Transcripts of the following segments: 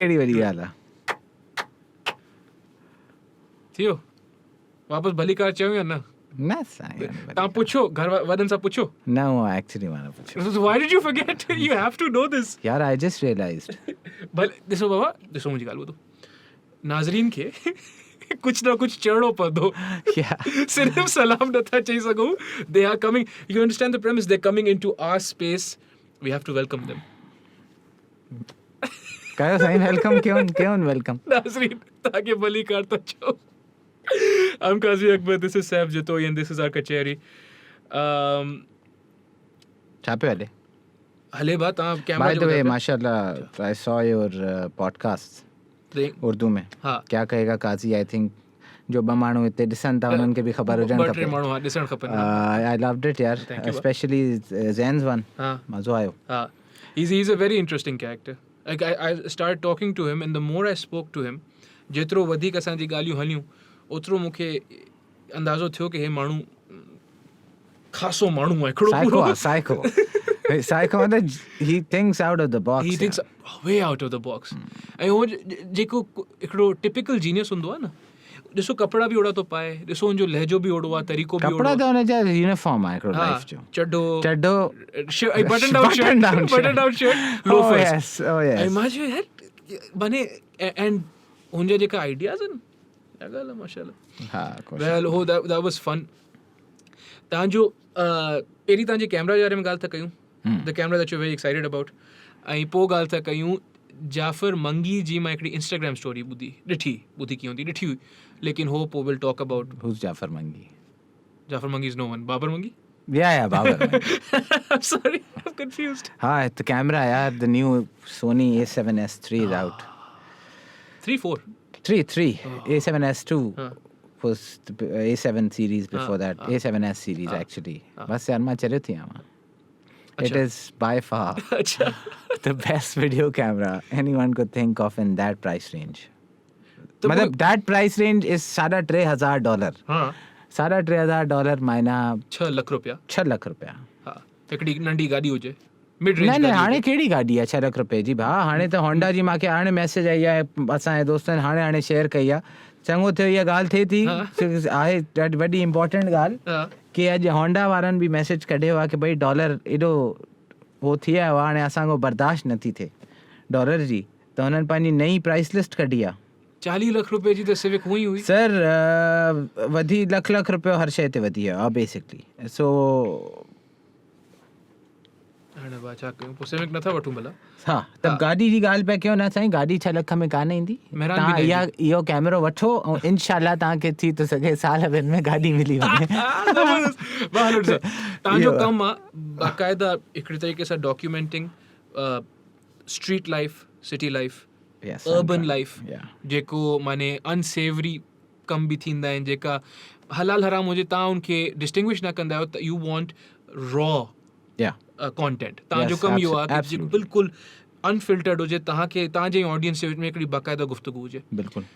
कहिड़ी वॾी ॻाल्हि आहे. थियो वापसि भली कार चयो या न? न साईं तव्हां पुछो घर वॾनि सां पुछो. न उहो एक्चुअली मां न पुछियो. Why did you forget? You have to know this. यार आई जस्ट रियलाइज्ड. भले ॾिसो बाबा, ॾिसो मुंहिंजी ॻाल्हि ॿुधो. नाज़रीन खे कुछ ना कुछ चढ़णो पवंदो. सिर्फ़ सलाम नथा चई सघूं. They are coming. You understand the premise? They're coming into our space. We have to welcome them. कयो साईं वेलकम. क्यों वेलकम. नाज़रीन तव्हांखे भली कार था चओ. I'm Qazi Akbar. This is Saif Jatoi and this is our कचहरी. छा पियो हले? हले बा तव्हां कैमरा. By the way, माशाल्लाह, I saw your podcast Urdu में. हाँ. क्या कहेगा काजी. आई थिंक जो ॿ माण्हू हिते ॾिसनि था उन्हनि खे बि ख़बर हुजणु ॿ टे खपे. माण्हू ॾिसणु खपनि. आई लव्ड इट यार. Thank you. Specially Zain's one. हाँ. मज़ो आयो. He's a very interesting character. Like I started talking to him and the more I spoke to him, जेतिरो वधीक असांजी ॻाल्हियूं हलियूं ओतिरो मूंखे अंदाज़ो थियो कि हे माण्हू ख़ासो माण्हू आहे. साइको आहे. साइको मतलब he thinks out of the box. He thinks way out of the box. ऐं उहो जेको हिकिड़ो टिपिकल जीनियस हूंदो आहे न. ॾिसो कपिड़ा बि ओड़ा थो पाए. ॾिसो हुनजो लहजो बि ओड़ो आहे. तरीक़ो बि ओड़ो कपिड़ा आहे. त हुनजा यूनिफॉर्म आहे हिकिड़ो लाइफ जो. चड्डो button down shirt Oh yes. ऐं मां चयो यार माने एंड हुनजा जेका आइडियाज़ आहिनि क्या ॻाल्हि आहे माशाल्लाह. हा. वेल हो दैट वाज फन. तव्हांजो पहिरीं तव्हांजे कैमरा जे बारे में ॻाल्हि था कयूं. The camera that U very excited about. ऐं पोइ ॻाल्हि था कयूं जाफ़र मंगी जी. मां हिकिड़ी इंस्टाग्राम स्टोरी ॿुधी कीअं हूंदी ॾिठी हुई लेकिन हो पोइ विल टॉक अबाउट. Who's जाफ़र मंगी? जाफ़र मंगी इज़ नो वन. बाबर मंगी. Yeah, Babur. I'm sorry, I'm confused. हाँ, the camera यार, the new Sony A7S III is out. 3-4. 3. A7S2 was the A7 series before that. A7S series actually. बस यार मैं चले थी यहाँ. It is by far the best video camera anyone could think of in that price range. मतलब that price range is $3,500. हाँ. $3,500 महीना. 6 लाख रुपया. 6 लाख रुपया. हाँ. हिकिड़ी नंढी गाॾी हुजे. Mid range. न हाणे कहिड़ी गाॾी आहे 6 लाख रुपए जी भाउ. हाणे त होंडा जी मूंखे हाणे मैसेज आई आहे असांजे दोस्तनि हाणे शेयर कई आहे. चङो थियो इहा ॻाल्हि थिए थी. आहे वॾी इम्पोर्टेंट ॻाल्हि कि अॼु होंडा वारनि बि मैसेज कढियो आहे कि भई डॉलर एॾो उहो थी वियो आहे हाणे असांखो बर्दाश्त नथी थिए डॉलर जी. त हुननि पंहिंजी नई प्राइस लिस्ट कढी आहे. 40 लाख रुपए जी त सिविक हुई हुई. सर वधी लख रुपयो हर शइ ते वधी आहे बेसिकली. सो हाणे बा छा कयूं. पोइ सिविक नथा वठूं भला. हाँ त गाॾी जी ॻाल्हि पिया कयो न साईं. गाॾी 6 लाख में कान ईंदी. तव्हां इहो कैमरो वठो ऐं इनशाला तव्हांखे थी थो सघे साल ॿिनि में गाॾी मिली वञे. तव्हांजो कमु आहे बाक़ाइदा हिकिड़े तरीक़े सां documenting street life, city life, urban life. जेको माने अनसेवरी कम बि थींदा आहिनि जेका हलाल हराम हुजे तव्हां उनखे डिस्टिंग्विश न कंदा आहियो. त यू वॉन्ट रॉ कंटेंट. तव्हांजो कमु इहो आहे कि बिल्कुलु अनफिल्टर्ड हुजे. तव्हांखे तव्हांजे ऑडियंस जे विच में हिकिड़ी बाक़ाइदा गुफ़्तगू हुजे. बिल्कुलु.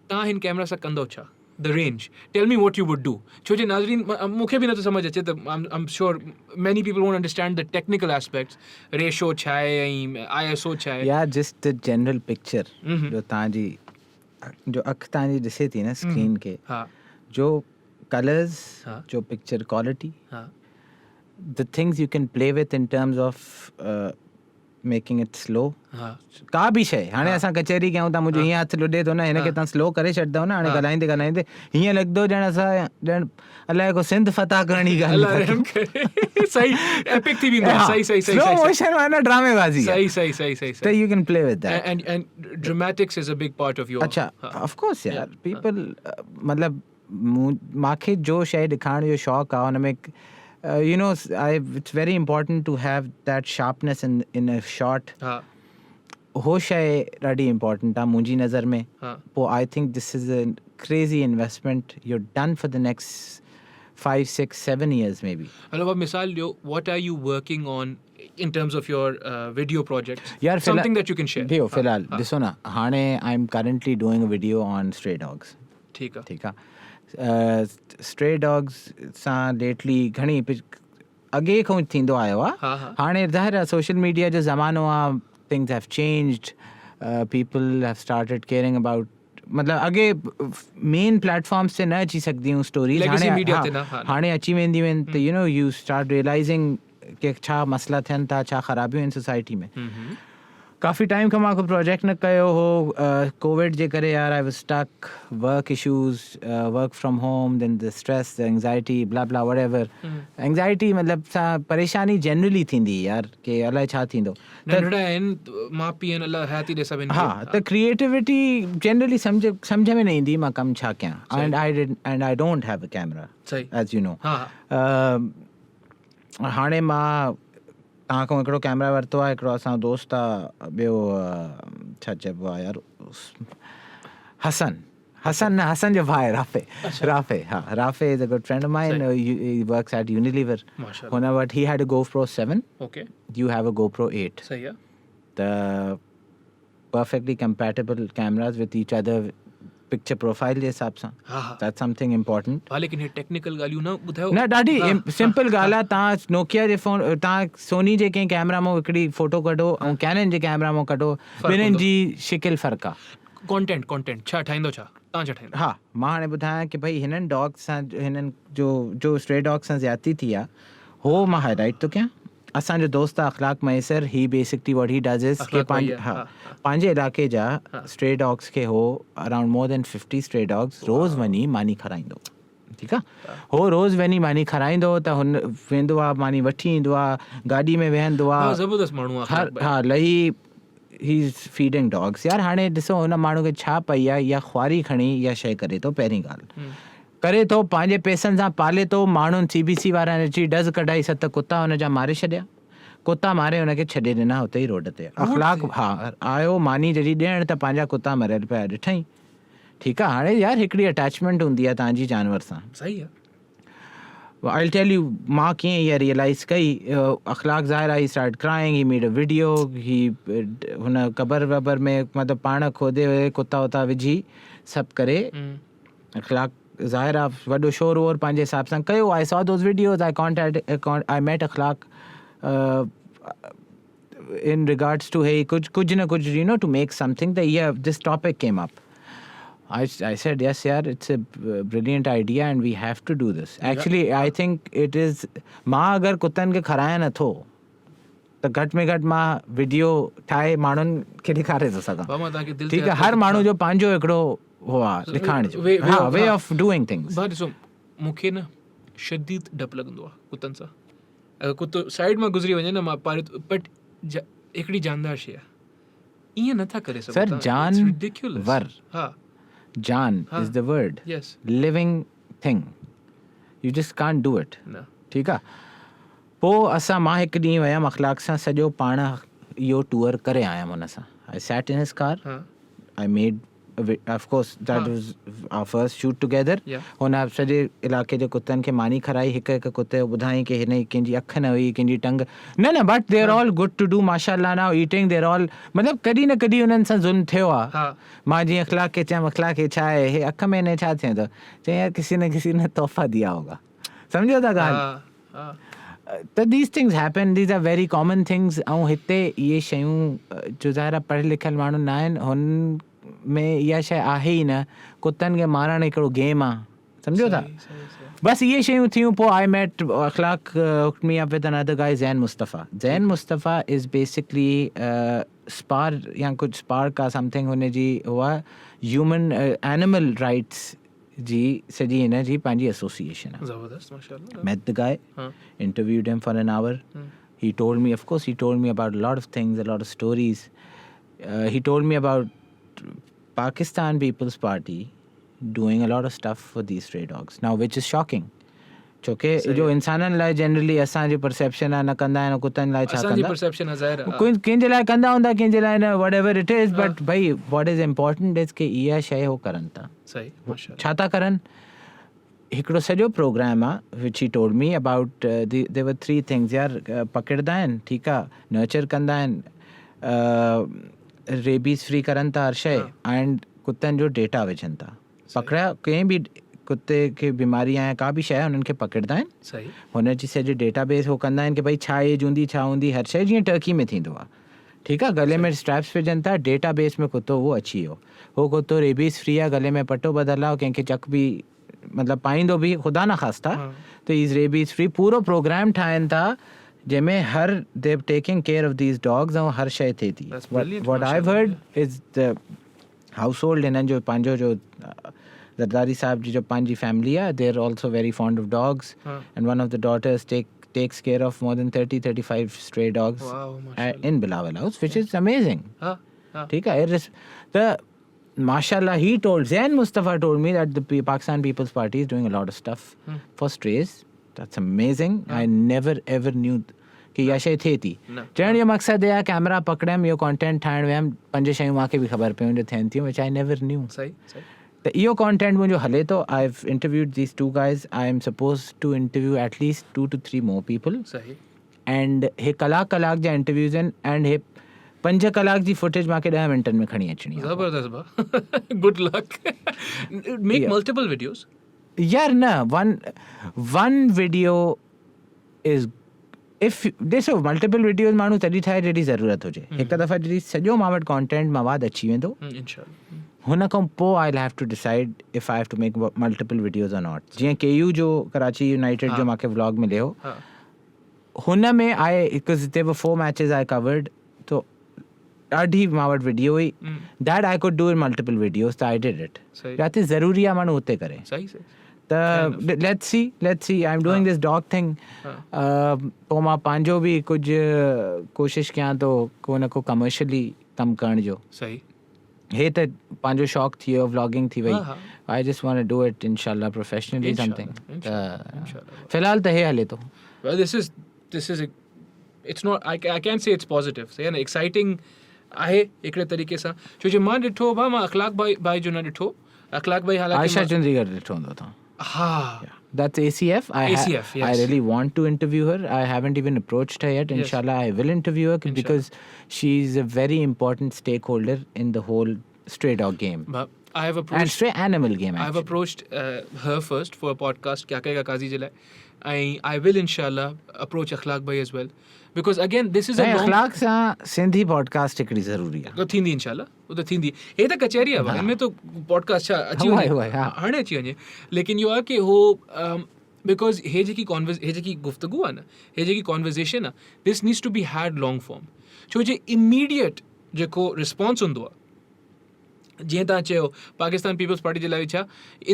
तव्हां हिन कैमरा सां कंदो छा? The range. Tell me what you would do. छो जे नाज़रीन मूंखे बि नथो समझ अचे त I am sure many people won't understand the technical aspects. Ratio छा आहे ऐं ISO छा आहे. या जस्ट द जनरल पिक्चर जो तव्हांजी जो अखि तव्हांजी ॾिसे थी न स्क्रीन खे. जो कलर्स, जो picture quality, the things you can play with in terms of making it slow. का बि शइ हाणे असां कचहरी कयूं था मुंहिंजो हीअं हथु लुॾे थो न हिनखे तव्हां स्लो करे छॾंदव न. हाणे ॻाल्हाईंदे हीअं लॻंदो ॼण असां ॼण अलाए को सिंध फतह करण जी ॻाल्हि. सही एपिक थी वेंदो. सही स्लो मोशन वाला ड्रामेबाज़ी. सही. So you can play with that. And dramatics is a big part of your. अच्छा of course यार. people मतलब मूंखे जो शइ ॾेखारण जो शौक़ु आहे हुन में you know it's very important to have that sharpness in a shot. हो शइ ॾाढी इम्पोर्टेंट आहे मुंहिंजी नज़र में. पोइ I think this is a crazy investment. you're done for the next 5, 6, 7 years maybe. हलो मिसाल ॾियो. what are you working on in terms of your video projects? यार something that you can share. देखो फिलहाल ॾिसो न हाणे I am currently doing a video on stray dogs. ठीकु आहे. स्ट्रे डॉग्स सां लेटली घणी अॻे खां थींदो आयो आहे. हाणे ज़ाहिर आहे सोशल मीडिया जो ज़मानो आहे. Things have changed. people have started caring about मतलब अगे मेन प्लेटफॉर्म्स से न अची सघंदियूं स्टोरीज़ हाणे अची वेंदियूं आहिनि त यू नो यू स्टार्ट रियलाइज़िंग कि छा मसला थियनि था, छा ख़राबियूं आहिनि सोसाइटी में. काफ़ी टाइम खां मां को प्रोजेक्ट न कयो हो कोविड जे करे. यार I was stuck, work issues, work from home, then the stress, the anxiety, blah blah whatever. Anxiety मतलब सां परेशानी जनरली थींदी यार कि अलाए छा थींदो. हाँ त क्रिएटिविटी जनरली सम्झ में न ईंदी मां कमु छा कयां. And I don't have a camera as you know. हाणे मां तव्हां खां हिकिड़ो कैमरा वरितो आहे. हिकिड़ो असां दोस्त आहे, ॿियो छा चइबो आहे यार, हसन जो भाउ आहे राफ़े. हा, Rafay is a good friend of mine. He works at Unilever. हुन वटि he had a GoPro 7. You have a GoPro 8. सही आहे. त perfectly compatible cameras with each other picture profile जे हिसाब सां. That's something important. लेकिन हे टेक्निकल ॻाल्हियूं न ॿुधायो. न ॾाढी सिंपल ॻाल्हि आहे. तव्हां नोकिया जे फ़ोन, तव्हां सोनी जे कंहिं कैमरा मां हिकिड़ी फ़ोटो कढो ऐं कैनन जे कैमरा मां कढो, ॿिन्हिनि जी शिकिल फ़र्क़ु आहे. कॉन्टेंट छा ठाहींदो, छा तव्हां छा ठाहींदो. हा, मां हाणे ॿुधायां कि भई हिननि डॉग्स सां, हिननि जो स्ट्रे डॉग्स सां ज़्यादती थी आहे, हो मां हाईलाइट थो कयां. असांजो दोस्त आहे Akhlaq Maisar. He basically what he does is कि पंहिंजे इलाइक़े जा स्ट्रे डॉग्स खे हो around more than 50 stray dogs रोज़ वञी मानी खाराईंदो. ठीकु आहे. हो रोज़ वञी मानी खाराईंदो त हुन वेंदो आहे, मानी वठी ईंदो आहे, गाॾी में वेहंदो आहे. ज़बरदस्त माण्हू आहे. हा, लही ही इज़ फीडिंग डॉग्स. यार हाणे ॾिसो हुन माण्हू खे छा पई आहे, या ख्वारी खणी या शइ करे थो. पहिरीं ॻाल्हि करे थो, पंहिंजे पैसनि सां पाले थो. माण्हुनि CBC वारनि अची डज़ कढाई, 7 कुता हुनजा मारे छॾिया. कुता मारे हुनखे छॾे ॾिना हुते ई रोड ते. अख़लाक हा आयो मानी जॾहिं ॾियण त पंहिंजा कुता मरियल पिया ॾिठई. ठीकु आहे. हाणे यार हिकिड़ी अटैचमेंट हूंदी आहे तव्हांजी जानवर सां. सही आहे. आई विल टेल यू मां कीअं इहा रियलाइज़ कई. अख़लाक ज़ाहिर आहे, ही start crying, he made a video. ही हुन कबर वबर में मतिलबु पाण खोदे हुए कुता वुता विझी सभु करे. अख़लाक ज़ाहिर आहे वॾो शोर वोर पंहिंजे हिसाब सां कयो. I saw those videos. I met Akhlaq in regards to hey kuch na kuch, you know, to make something. This topic came up. I said yes yaar, it's a brilliant idea and we have to do this. Actually I think it is मां अगर कुतन के खराया न थो त घट में घट मां वीडियो ठाहे माण्हुनि खे ॾेखारे थो सघां. ठीकु आहे. हर माण्हू जो पंहिंजो हिकिड़ो हो आहे ॾेखारण जो वे ऑफ डूइंग थिंग्स. ॾिसो मूंखे न शदीद डपु लॻंदो आहे कुतनि सां. अगरि कुतो साइड मां गुज़री वञे न मां पारे बट हिकिड़ी जानदार शइ आहे. ईअं नथा करे सघो. सर जानवर, जान is the word. Living thing. U just can't do it. ठीकु आहे. पोइ मां हिकु ॾींहुं वियमि अख़लाक सां, सॼो पाण इहो टूर करे आयमि हुन सां. I sat in his car. I made of course that was our first shoot together. हुन सॼे इलाइक़े जे कुतनि खे मानी खाराई. हिकु हिकु कुते ॿुधाई कि हिन कंहिंजी अखि न हुई, कंहिंजी टंग न but they are all good to do माशाअल्लाह now eating. They are all मतिलबु कॾहिं न कॾहिं हुननि सां ज़ुल्म थियो आहे. मां जीअं अख़लाक खे चयमि, अख़लाक खे छा आहे, हे अखि में न छा थिए थो. चई यार किसी ने तोहफ़ा दिया होगा. सम्झो था ॻाल्हि. त these things happen. These are very common things. ऐं हिते इहे शयूं जो ज़ाहिर पढ़ियल लिखियल माण्हू न आहिनि, हुन में इहा शइ आहे ई न. कुतनि खे मारणु हिकिड़ो गेम आहे. सम्झो था. बस ये शयूं थियूं. पोइ I met Akhlaq hooked me up with another guy, Zain Mustafa. Zain Mustafa is basically spar या कुछ स्पार्क का समथिंग हुन जी हुआ ह्यूमन एनिमल राइट्स जी सॼी हिन जी पंहिंजी एसोसिएशन आहे. ज़बरदस्त माशाअल्लाह. met the guy, interviewed him for an hour. He told me, of course, he told me about a lot of things, a lot of stories. He told me about Pakistan People's Party doing a lot of stuff for these stray dogs now, which is shocking. छोके जो इंसाननि लाइ generally असांजी perception आहे न कंदा आहिनि, कुतनि लाइ छा कंदा. असांजी परसेप्शन ज़ाहिर आहे कंहिंजे लाइ कंदा हूंदा, कंहिंजे लाइ न, whatever it is, but भाई what is important is कि इहा शइ हो करनि था. सही छा था करनि. हिकिड़ो सॼो प्रोग्राम आहे which he told me about. there were 3 things यार. पकड़ंदा आहिनि, ठीकु आहे, नर्चर कंदा आहिनि, रेबीज़ फ्री करनि था हर शइ, एंड कुतनि जो डेटा विझनि था. पकड़िया कंहिं बि कुते खे बीमारी आहे का बि शइ हुननि खे पकड़ंदा आहिनि. हुन जी सॼी डेटाबेस हो कंदा आहिनि कि भई छा एज हूंदी, छा हूंदी, हर शइ जीअं टर्की में थींदो आहे. ठीक है गले में स्ट्रैप्स पे जनता डेटाबेस में कुतो वो अच्छी हो कुतो रेबीज फ्री आहे गले में पट्टो बदलाओ कंहिंखे चक बि मतलब पाईंदो भी खुदा ना खास्ता तो इज रेबीज फ्री पूरो प्रोग्राम ठाहिनि था जंहिंमें हर दे taking care of these dogs ऐं हर शइ थिए थी what I heard is the house hold हिननि जो पंहिंजो जो ज़रदारी साहब जी जो पंहिंजी फैमिली आहे they are also very fond of dogs and one of the daughters takes care of more than 30-35 stray dogs in Bilawal House, which is amazing. ठीक है the mashallah he told Zain Mustafa told me that the Pakistan People's Party is doing a lot of stuff for strays. That's amazing. I never ever knew कि यह शइ थिए थी चवण जो मक़सदु आहे कैमरा पकड़ियमि इहो कॉन्टेंट ठाहिण वियमि 5 शयूं मूंखे बि ख़बर पियूं जो थियनि थियूं which I never knew. सही त इहो कॉन्टेंट मुंहिंजो हले थो I have interviewed these 2 guys. I am supposed to interview at least 2 to 3 more people. सही एंड हे कलाक जा इंटरव्यूज़ आहिनि एंड हे 5 कलाक जी फुटेज मूंखे 10 मिंटनि में खणी अचणी आहे ज़बरदस्त बा good luck make multiple videos यार न वन वीडियो इज़ इफ ॾिसो मल्टीपल वीडियोज़ माण्हू तॾहिं ठाहे जॾहिं ज़रूरत हुजे हिकु दफ़ा जॾहिं सॼो मां वटि कॉन्टेंट मवाद अची वेंदो हुन खां पोइ I have to decide if I have to make multiple videos or not जीअं KU जो कराची यूनाइटेड जो मूंखे व्लॉग मिलियो हुन में आई बिकॉज हिते बि 4 मैचेस आई कवर्ड तो ॾाढी मां वटि वीडियो हुई that I could do in multiple videos त आई डिड इट जिते ज़रूरी आहे माण्हू हुते करे त let's C I am doing this dog thing पोइ मां पंहिंजो बि कुझु कोशिशि कयां थो को न को कमर्शियली कमु करण जो सही हे त पंहिंजो शौक़ु थी वियो व्लॉगिंग थी वई I just want to do it इंशाल्लाह प्रोफेशनली समथिंग फ़िलहाल त हे हले थो this is it's not I can't say it's positive say ना exciting आहे हिकिड़े तरीक़े सां छो जो मां ॾिठो मां अख़लाक भाई जो न ॾिठो अख़लाक भाई हालांकि आयशा चंडीगढ़ ॾिठो हूंदो था हाँ that's ACF. Yes. I really want to interview her. I haven't even approached her yet. Inshallah, I will interview her because she's a very important stakeholder in the whole stray dog game. But I have approached and stray animal game. I have approached her first for a podcast. Kya kahega Kazi Jilai. I will inshallah approach Akhlaq bhai as well because again this is a long Akhlaq sa Sindhi podcast हिकिड़ी ज़रूरी आहे तो थींदी इंशाल्लाह वो तो थींदी हे त कचहरी आहे हिन में तो पॉडकास्ट छा अची वञे हाणे अची वञे लेकिन इहो आहे कि हो बिकॉज हे जेकी गुफ्तगू आहे न हे जेकी कॉन्वर्सेशन आहे this needs to be had long form छो जे इमीडिएट जेको रिस्पॉन्स हूंदो आहे जीअं तव्हां चयो पाकिस्तान पीपल्स पार्टी जे लाइ छा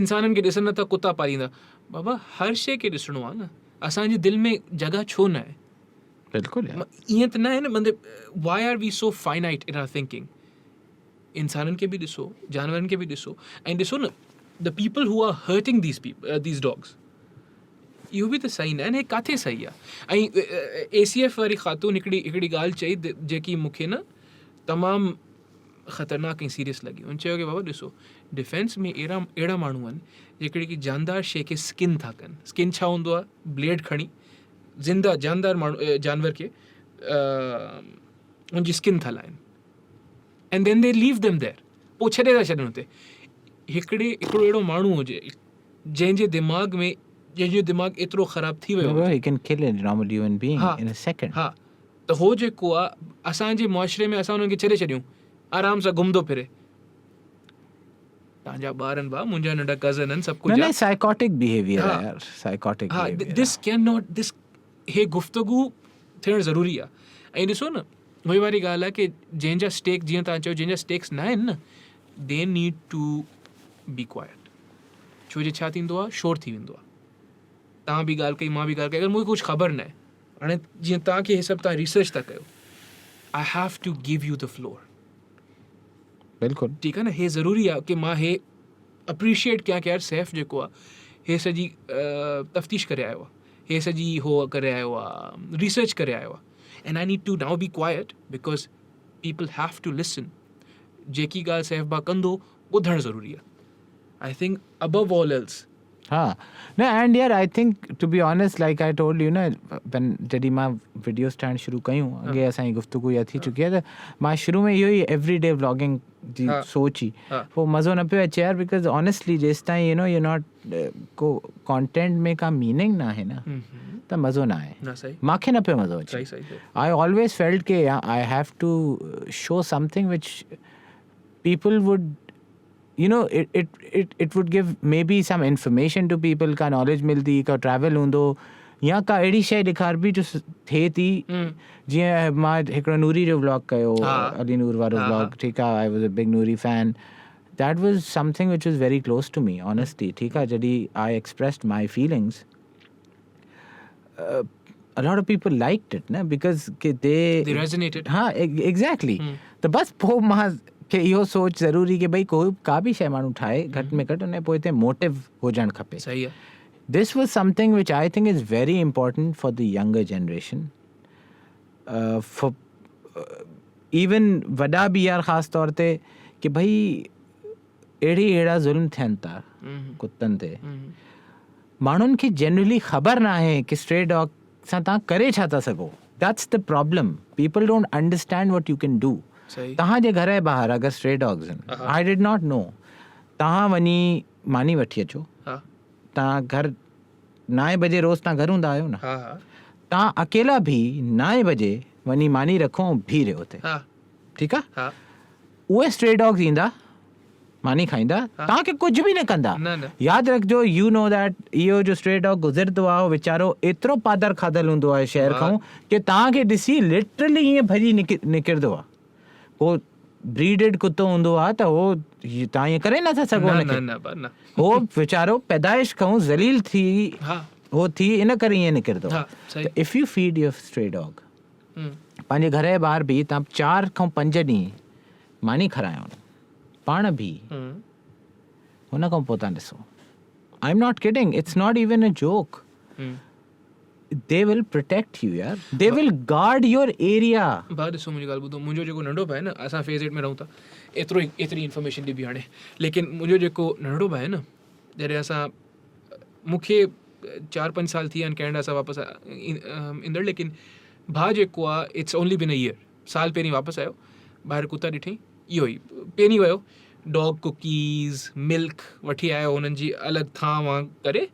इंसाननि खे ॾिसनि नथा कुता पालींदा बाबा हर शइ खे ॾिसणो आहे न असांजे दिलि में जॻह छो न आहे बिल्कुलु ईअं त न आहे न मतिलबु why are we so finite in our thinking इंसाननि खे बि ॾिसो जानवरनि खे बि ॾिसो ऐं ॾिसो न the people who are hurting these dogs इहो बि त सही न आहे हे किथे सही आहे ऐं ACF वारी ख़ातून हिकिड़ी ॻाल्हि चई जेकी मूंखे न तमामु ख़तरनाक ऐं सीरियस लॻी हुन चयो कि बाबा ॾिसो डिफेंस में अहिड़ा माण्हू आहिनि जेकॾहिं की जानदार शइ खे स्किन था कनि स्किन छा हूंदो आहे ब्लेड खणी जानदार माण्हू जानवर खे उनजी स्किन था लाइनि and then they leave them there पोइ छॾे था छॾनि हुते हिकिड़ो अहिड़ो माण्हू हुजे जंहिंजे दिमाग़ एतिरो ख़राबु थी वियो हा त हो जेको आहे असांजे मुआशिरे में असां हुननि खे छॾे छॾियूं आराम सां घुमंदो फिरे तव्हांजा ॿार आहिनि भाउ मुंहिंजा नंढा कज़न आहिनि सभु कुझु साइकोटिक बिहेवियर आहे यार साइकोटिक हा दिस कैन नॉट दिस हे गुफ़्तगू थियणु ज़रूरी आहे ऐं ॾिसो न उहे वारी ॻाल्हि आहे कि जंहिंजा स्टेक जीअं तव्हां चयो जंहिंजा स्टेक्स न आहिनि न they need to be quite छो जो छा थींदो आहे शोर थी वेंदो आहे तव्हां बि ॻाल्हि कई मां बि ॻाल्हि कई अगरि मूंखे कुझु ख़बर न आहे हाणे जीअं तव्हांखे हे सभु तव्हां रिसर्च था कयो I have to give you the floor बिल्कुलु ठीकु आहे न हे ज़रूरी आहे कि मां हे अप्रिशिएट कयां कि यार सैफ जेको आहे हे सॼी तफ़्तीश करे आयो आहे हे सॼी हो करे आयो आहे रिसर्च करे आयो आहे and I need to now be quiet because people have to listen जेकी ॻाल्हि सैफ भाउ कंदो ॿुधणु ज़रूरी आहे I think above all else हाँ no and यार I think to be honest like I told you न जॾहिं मां वीडियोस ठाहिणु शुरू कयूं अॻे असांजी गुफ़्तगू इहा थी चुकी आहे त मां शुरू में इहो ई एवरी डे व्लॉगिंग जी सोच ई पोइ मज़ो न पियो अचे यार बिकॉज ऑनेस्टली जेसि ताईं यू नॉट को कॉन्टेंट में का मीनिंग न आहे न त मज़ो न आहे. ना सही. मूंखे न पियो मज़ो अचे. सही. I always felt के I have to show something which people would, you know, it would give maybe some information to people, का knowledge मिलदी, का travel हूंदो, या का अहिड़ी शइ ॾेखारबी जो थिए थी. जीअं मां हिकिड़ो नूरी जो व्लॉग कयो, अली नूर वारो व्लॉग. ठीकु आहे, I was a big Noori fan. That was something which was very close to me, honestly. ठीकु आहे, जॾहिं I expressed my feelings, a lot of people liked it, ना, because they resonated. हाँ, exactly. तो बस पोइ मां खे इहो सोच ज़रूरी कि भई कोई का बि शइ माण्हू ठाहे, घटि में घटि उन पोइ हिते मोटिव हुजणु खपे. सही आहे. This was something which I think is very important for the younger generation. For even वॾा बि यार ख़ासि तौर ते कि भई अहिड़ा ज़ुल्म थियनि था कुतनि ते, माण्हुनि खे जनरली ख़बर न आहे कि स्ट्रे डॉग सां तव्हां करे छा था सघो. That's the problem. People don't understand what you can do. तव्हांजे घर जे ॿाहिरि अगरि स्ट्रे डॉग्स आहिनि, I did not know, तव्हां वञी मानी वठी अचो. तव्हां घर 9 बजे रोज़ तव्हां घर हूंदा आहियो न, तव्हां अकेला भी 9 बजे वञी मानी रखो ऐं बीह रहियो हुते. ठीकु आहे. उहे स्ट्रे डॉग्स ईंदा, मानी खाईंदा, तव्हांखे कुझु बि न कंदा. यादि रखिजो, यू नो दैट इहो जो स्ट्रे डॉग गुज़रंदो आहे, उहो वीचारो एतिरो पादर खाधल हूंदो आहे शहर खां कि तव्हांखे ॾिसी लिटरली ईअं भॼी निकिरंदो आहे. को ब्रीडेड कुतो हूंदो आहे त उहो तव्हां ईअं करे नथा सघो हुनखे. हो वीचारो पैदाइश खां ज़लील थी हो थी इन करे ईअं निकिरंदो आहे. If U feed your stray dog, पंहिंजे घर जे ॿाहिरि बि तव्हां 4 खां 5 ॾींहं मानी खारायो पाण बि, हुन खां पोइ तव्हां ॾिसो, आई am not kidding, it's not even a joke. They will protect you, यार. They will guard your area. भाउ ॾिसो, मुंहिंजी ॻाल्हि ॿुधो. मुंहिंजो जेको नंढो भाउ आहे न, असां फेज़ 8 में रहूं था, एतिरी इन्फॉर्मेशन ॾिबी हाणे. लेकिन मुंहिंजो जेको नंढो भाउ आहे न, जॾहिं असां, मूंखे 4-5 साल थी विया आहिनि कैनेडा सां वापसि ईंदड़, लेकिन भाउ जेको आहे, it's only been a year. साल पहिरीं वापसि आयो, ॿाहिरि कुता ॾिठईं, इहो ई पहिरीं वियो, डॉग कुकीज़ मिल्क वठी आयो, हुननि जी अलॻि थां वां करे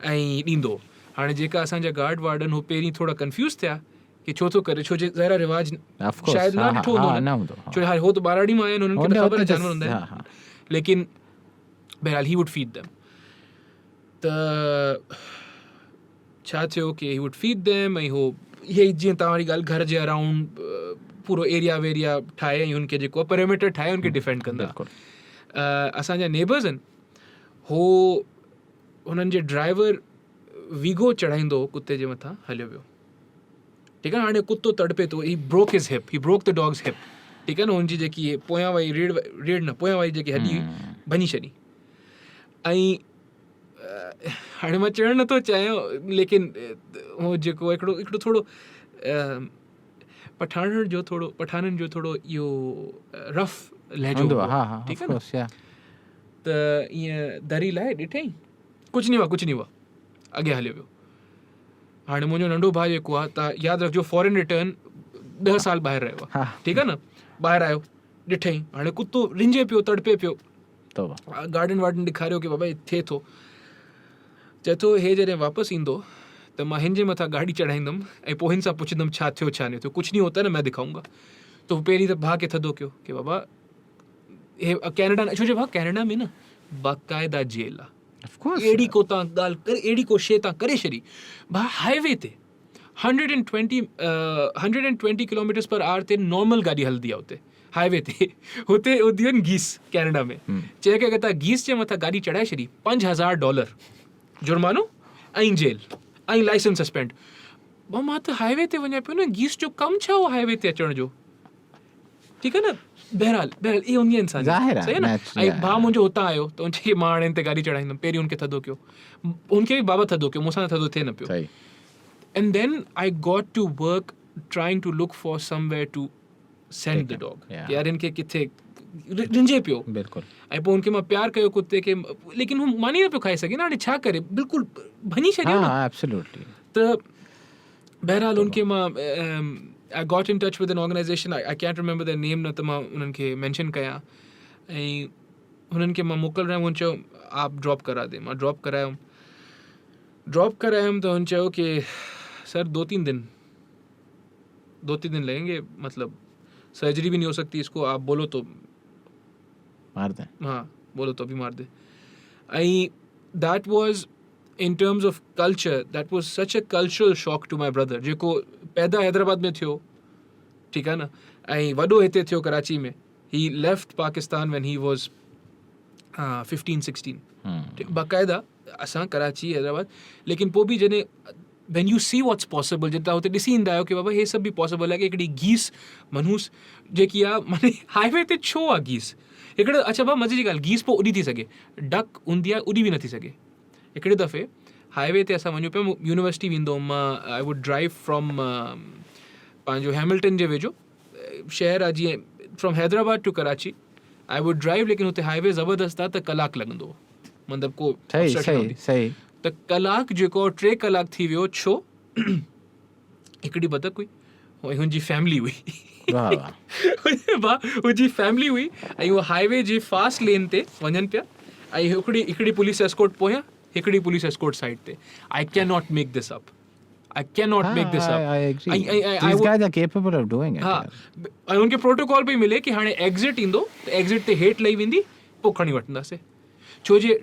ऐं ॾींदो. हाणे जेका असांजा गार्ड वार्डन हो पहिरीं थोरा कंफ्यूज़ थिया कि छो थो करे, छो जे ज़ाहिर रिवाज शायदि न ॾिठो हूंदो, छो हाणे हो त ॿाराड़ी मां आया आहिनि, हुननि खे ख़बर आहे जानवर हूंदा आहिनि. लेकिन बहरहाल ही वुड फीड देम. त छा थियो कि ही वुड फीड देम, ऐं हो इहे जीअं तव्हां वारी ॻाल्हि, घर जे अराउंड पूरो एरिया वेरिया ठाहे, ऐं हुनखे जेको आहे पेरीमीटर ठाहे हुनखे डिफेंड कंदा. असांजा नेबर्स आहिनि, हो हुननि जे ड्राइवर वीगो चढ़ाईंदो कुते जे मथां हलियो वियो. ठीकु आहे. हाणे कुतो तड़पे थो, ही ब्रोक हिज hip, he broke the dogs hip. ठीकु आहे न. हुनजी जेकी पोयां वारी रीढ़ न, पोयां वारी जेकी हॾी भञी छॾी. ऐं हाणे मां चवणु नथो चाहियां, लेकिन उहो जेको हिकिड़ो थोरो पठाननि जो थोरो इहो रफ लहजो, ठीकु आहे न. त ईअं दरी लाइ ॾिठईं, कुझु नहीं हुआ, अॻियां हलियो वियो. हाणे मुंहिंजो नंढो भाउ जेको आहे, तव्हां यादि रखिजो, फॉरेन रिटर्न 10 साल ॿाहिरि रहियो आहे. ठीकु आहे न. ॿाहिरि आयो, ॾिठईं, हाणे कुतो रिंझे पियो, तड़पे पियो. गार्डन वार्डन ॾेखारियो कि बाबा थिए थो. चए थो, हे जॾहिं वापसि ईंदो त मां हिन जे मथां गाॾी चढ़ाईंदुमि ऐं पोइ हिन सां पुछंदुमि छा थियो छा न थियो. कुझु नहीं होता है ना, मैं दिखाऊंगा. तो पहिरीं त भाउ खे थधो कयो कि बाबा हे कैनेडा, छो जे भाउ कैनेडा में न बाक़ाइदा जेल आहे. अहिड़ी को तव्हां ॻाल्हि करे, अहिड़ी को शइ तव्हां करे छॾी. भाउ हाईवे ते 120 किलोमीटर्स पर आवर ते नॉर्मल गाॾी हलंदी आहे हुते हाईवे ते. हुते हूंदियूं आहिनि गीस कैनेडा में. चए कि अगरि तव्हां गीस जे मथां गाॾी चढ़ाए छॾी, $5000 जुर्मानो ऐं जेल ऐं लाइसेंस सस्पेंड. मां त हाईवे ते वञा पियो न, गीस जो कमु छा हो हाईवे ते अचण जो. ठीकु आहे न. बहरहाल इहे हूंदी आहे इंसान, सही आहे न. ऐं भाउ मुंहिंजो हुतां आयो त उनखे मां हाणे हिन ते गाॾी चढ़ाईंदुमि. पहिरीं हुनखे थधो कयो, हुनखे बि बाबा थधो कयो, मूंसां थधो थिए न पियो. And then I got to work trying to look for somewhere to send the dog. यार हिनखे किथे रिंझे पियो. ऐं पोइ हुनखे मां प्यार कयो कुते खे, लेकिन हू मानी न पियो खाई सघे न. हाणे छा करे, बिल्कुलु भञी छॾियो न. त बहरहाल हुनखे मां I got in touch with an organization, I can't remember their name, न त मां उन्हनि खे मैंशन कयां. ऐं हुननि खे मां मोकिल रहियो. हुन चयो आप ड्रॉप करा दे. मां ड्रॉप करायुमि त हुन चयो कि सर 2-3 दिन लगेंगे, मतलब सर्जरी भी नहीं हो सकती इसको, आप बोलो तो मार दे, हाँ बोलो तो भी मार दे। I that was in terms of culture, that was such a cultural shock to my brother, जेको पैदा हैदराबाद में थियो, ठीक है ना, ऐं वॾो हिते थियो कराची में। ही left Pakistan when he was 15-16, बाक़ाइदा असां कराची हैदराबाद, लेकिन पोइ बि जॾहिं when you see what's possible, जॾहिं तव्हां हुते ॾिसी ईंदा आहियो की बाबा हे सभु बि पॉसिबल आहे, की हिकिड़ी गीस मनहूस जेकी आहे, माने हाईवे ते छो आहे गीस हिकिड़े, अच्छा भाउ मज़े जी ॻाल्हि, गीस पोइ उॾी थी सघे, डक हूंदी आहे उॾी बि नथी सघे। हिकिड़े दफ़े हाईवे ते असां वञूं पिया, यूनिवर्सिटी वेंदो हुउमि मां, आई वुड ड्राइव फ्रॉम पंहिंजो हैमिल्टन जे वेझो शहर आहे जीअं, from Hyderabad to Karachi I would drive, लेकिन हुते हाईवे ज़बरदस्त आहे त कलाकु लॻंदो हो, मतिलबु को सही त कलाकु जेको 3 कलाक थी वियो, छो हिकिड़ी बतक हुई, हुनजी फैमिली हुई हुनजी फैमिली हुई, ऐं उहा हाईवे जे फास्ट लेन ते वञनि पिया, ऐं हिकिड़ी पुलिस एस्कॉर्ट पोयां, हिकिड़ी पुलिस एस्कॉर्ट साइड ते। I can not make this up, I cannot make this up. I agree. These guys are capable of doing it. हाँ, ऐं उनखे प्रोटोकॉल भी मिले कि हाणे एग्ज़िट ईंदो त एग्ज़िट ते हेठि लही वेंदी, पोइ खणी वठंदासीं, छो जे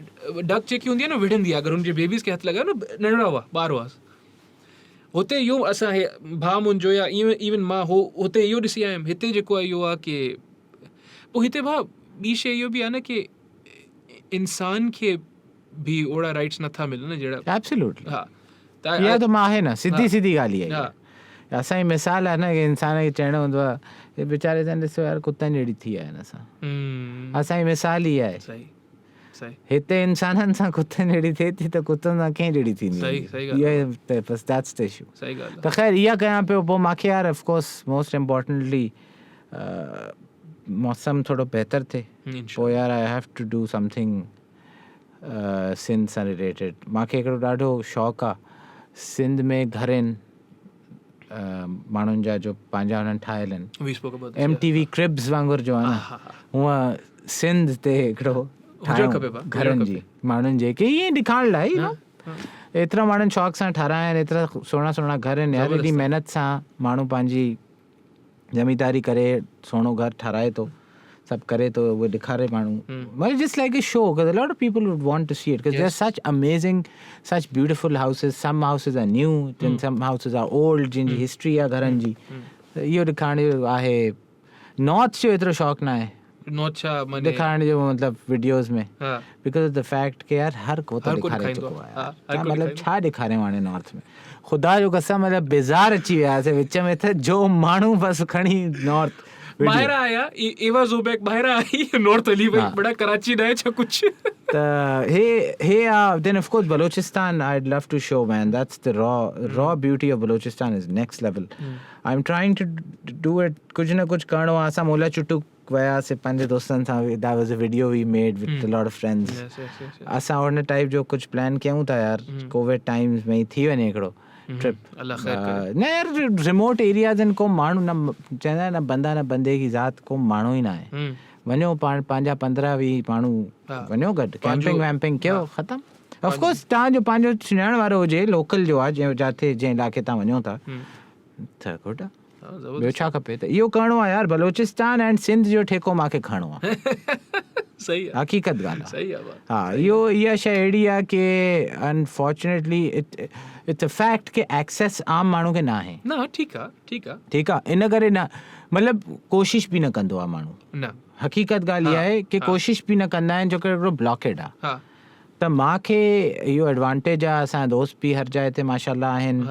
डक जेकी हूंदी आहे न विढ़ंदी आहे, अगरि हुनजे बेबीज़ खे हथु लॻायो न, नंढड़ा हुआ, ॿार हुआ हुते, इहो असां भाउ मुंहिंजो या इवन मां हुते इहो ॾिसी आयुमि। हिते जेको आहे इहो आहे की पोइ हिते भाउ ॿी शइ इहो बि आहे न की इंसान खे बि ओड़ा राइट्स नथा मिलनि न जहिड़ा। Absolutely. हा, इहा त मां आहे न, सिधी ॻाल्हि आहे। असांजी मिसाल आहे न की इंसान खे चइणो हूंदो आहे, हे वीचारे सां ॾिसो यार कुतनि जहिड़ी थी आहे हिन सां, असांजी मिसाल ई आहे। हिते इंसाननि सां कुतनि जहिड़ी थिए थी त कुतनि सां कंहिं जहिड़ी थींदी, बस दैट्स द इशू। त ख़ैर इहा कयां पियो, पोइ मूंखे यार ऑफकोर्स मोस्ट इम्पोर्टेंटली मौसम थोरो बहितर थिए, पोइ यार I have to do something Sindh सां रिलेटेड। मूंखे हिकिड़ो ॾाढो शौक़ु आहे, सिंध में घर आहिनि माण्हुनि जा जो पंहिंजा हुननि ठाहियल आहिनि, MTV क्रिब्स वांगुरु जो आहे न, हूअं सिंध ते हिकिड़ो ठाहियो घरनि जी, माण्हुनि जेके ईअं ॾेखारण लाइ न, एतिरा माण्हुनि शौक़ सां ठाहिराया आहिनि, एतिरा सुहिणा घर आहिनि यार, एॾी महिनत सां माण्हू पंहिंजी ज़मीदारी करे सुहिणो घर ठाहिराए थो, सभु करे थो, उहो ॾेखारे माण्हू, मतलब just like a show, because a lot of people would want to see it, because they're such amazing, such beautiful houses. Some houses are new, then some houses are old, जिनजी हिस्ट्री आहे घरनि जी, इहो ॾेखारण जो आहे। North जो एतिरो शौक़ु न आहे, ॾेखारण जो मतिलबु वीडियोज़ में, बिकॉज ऑफ द फैक्ट कि यार हर को त ॾेखारे चुको आहे, मतिलबु छा ॾेखारियूं हाणे नॉर्थ में, ख़ुदा जो कसम मतिलबु बेज़ार अची वियासीं विच में, त जो माण्हू बसि खणी नॉर्थ ॿाहिरां आया, एवा ज़ोबैक ॿाहिरां आई, नॉर्थ हली वई, बड़ा कराची न आहे छा कुझु। त हे then of course Balochistan I'd love to show, man, that's the raw beauty of Balochistan is next level. I'm trying to do it, कुझु न कुझु करिणो आहे। असां मोला चुटुक वियासीं पंहिंजे दोस्तनि सां, that was a video we made with a lot of friends. असां हुन टाइप जो कुझु प्लान कयूं था यार, कोविड टाइम्स में थी वञे हिकिड़ो ट्रिप, न यार रिमोट एरियाज़ आहिनि, को माण्हू न, चवंदा आहिनि न बंदा न बंदे की ज़ात, को माण्हू ई न आहे, वञो पंहिंजा 15-20 माण्हू वञो गॾु, कैंपिंग वैम्पिंग कयो, ख़तमु। ऑफकोर्स तव्हांजो पंहिंजो सुञाण वारो हुजे, लोकल जो आहे, जंहिं इलाइक़े तव्हां वञो था, त गुड आहे, ॿियो छा खपे। त इहो करिणो आहे यार, बलोचिस्तान एंड सिंध जो ठेको मूंखे खणणो आहे। सही आहे, हक़ीक़त ॻाल्हि आहे। हा, इहा शइ अहिड़ी आहे की अनफॉर्चुनेटली इट्स अ फैक्ट कि एक्सेस आम माण्हू खे न आहे। न, ठीकु आहे, इन करे न, मतिलबु कोशिश बि न कंदो आहे माण्हू, न, हक़ीक़त ॻाल्हि इहा आहे कि कोशिश बि न कंदा आहिनि, छो कि हिकिड़ो ब्लॉकेड आहे। त मूंखे इहो एडवांटेज आहे, असांजा दोस्त बि हर जाइ ते माशाल्लाह आहिनि,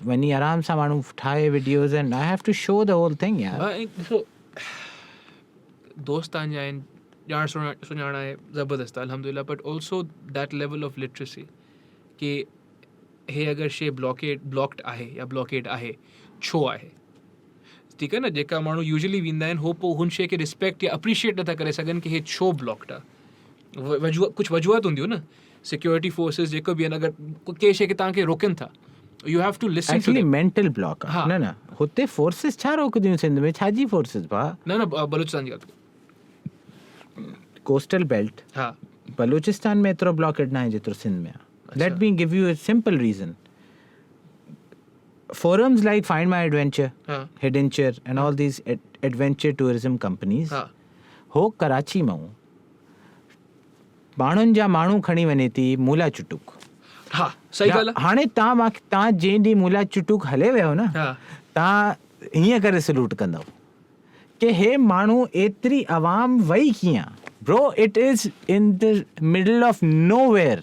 वञी आराम सां माण्हू ठाहे videos, and I have to show the whole thing यार। ॾिसो, दोस्त तव्हांजा आहिनि, ॼाण सुञाण आहे, ज़बरदस्त आहे अल्हम्दुलिल्लाह, but also that level of literacy कि हे अगरि शइ ब्लॉक्ड आहे या ब्लॉकेड आहे, छो आहे, ठीकु आहे न। जेका माण्हू यूजली वेंदा आहिनि, हो पोइ हुन शइ खे रिस्पेक्ट या अप्रिशिएट नथा करे सघनि कि हे छो ब्लॉक्ड आहे। कुझु वजूहत हूंदियूं न, सिक्योरिटी फोर्सिस जेको बि आहिनि, अगरि कंहिं शइ खे तव्हांखे रोकनि था, you have to listen to them. Mental block आहे, न हुते फोर्सिस छा रोकदियूं सिंध में, छाजी फोर्सिस भाउ? न बलूचिस्तान जी ॻाल्हि, कोस्टल बेल्ट, हा, बलूचिस्तान में एतिरो ब्लॉकेड न आहे जेतिरो सिंध में आहे। Let me give U a simple reason, forums like Find My Adventure, Hiddenture, and all these adventure tourism companies हो कराची में माण्हुनि जा माण्हू खणी वञे थी मूला चुटुक. हा सही ॻाल्हि आहे. हाणे तव्हां जंहिं ॾींहुं मूला चुटुक हले वियो न तव्हां हीअं करे सल्यूट कंदव कि हे माण्हू एतिरी आवाम वई कीअं. Bro it is in the middle of nowhere.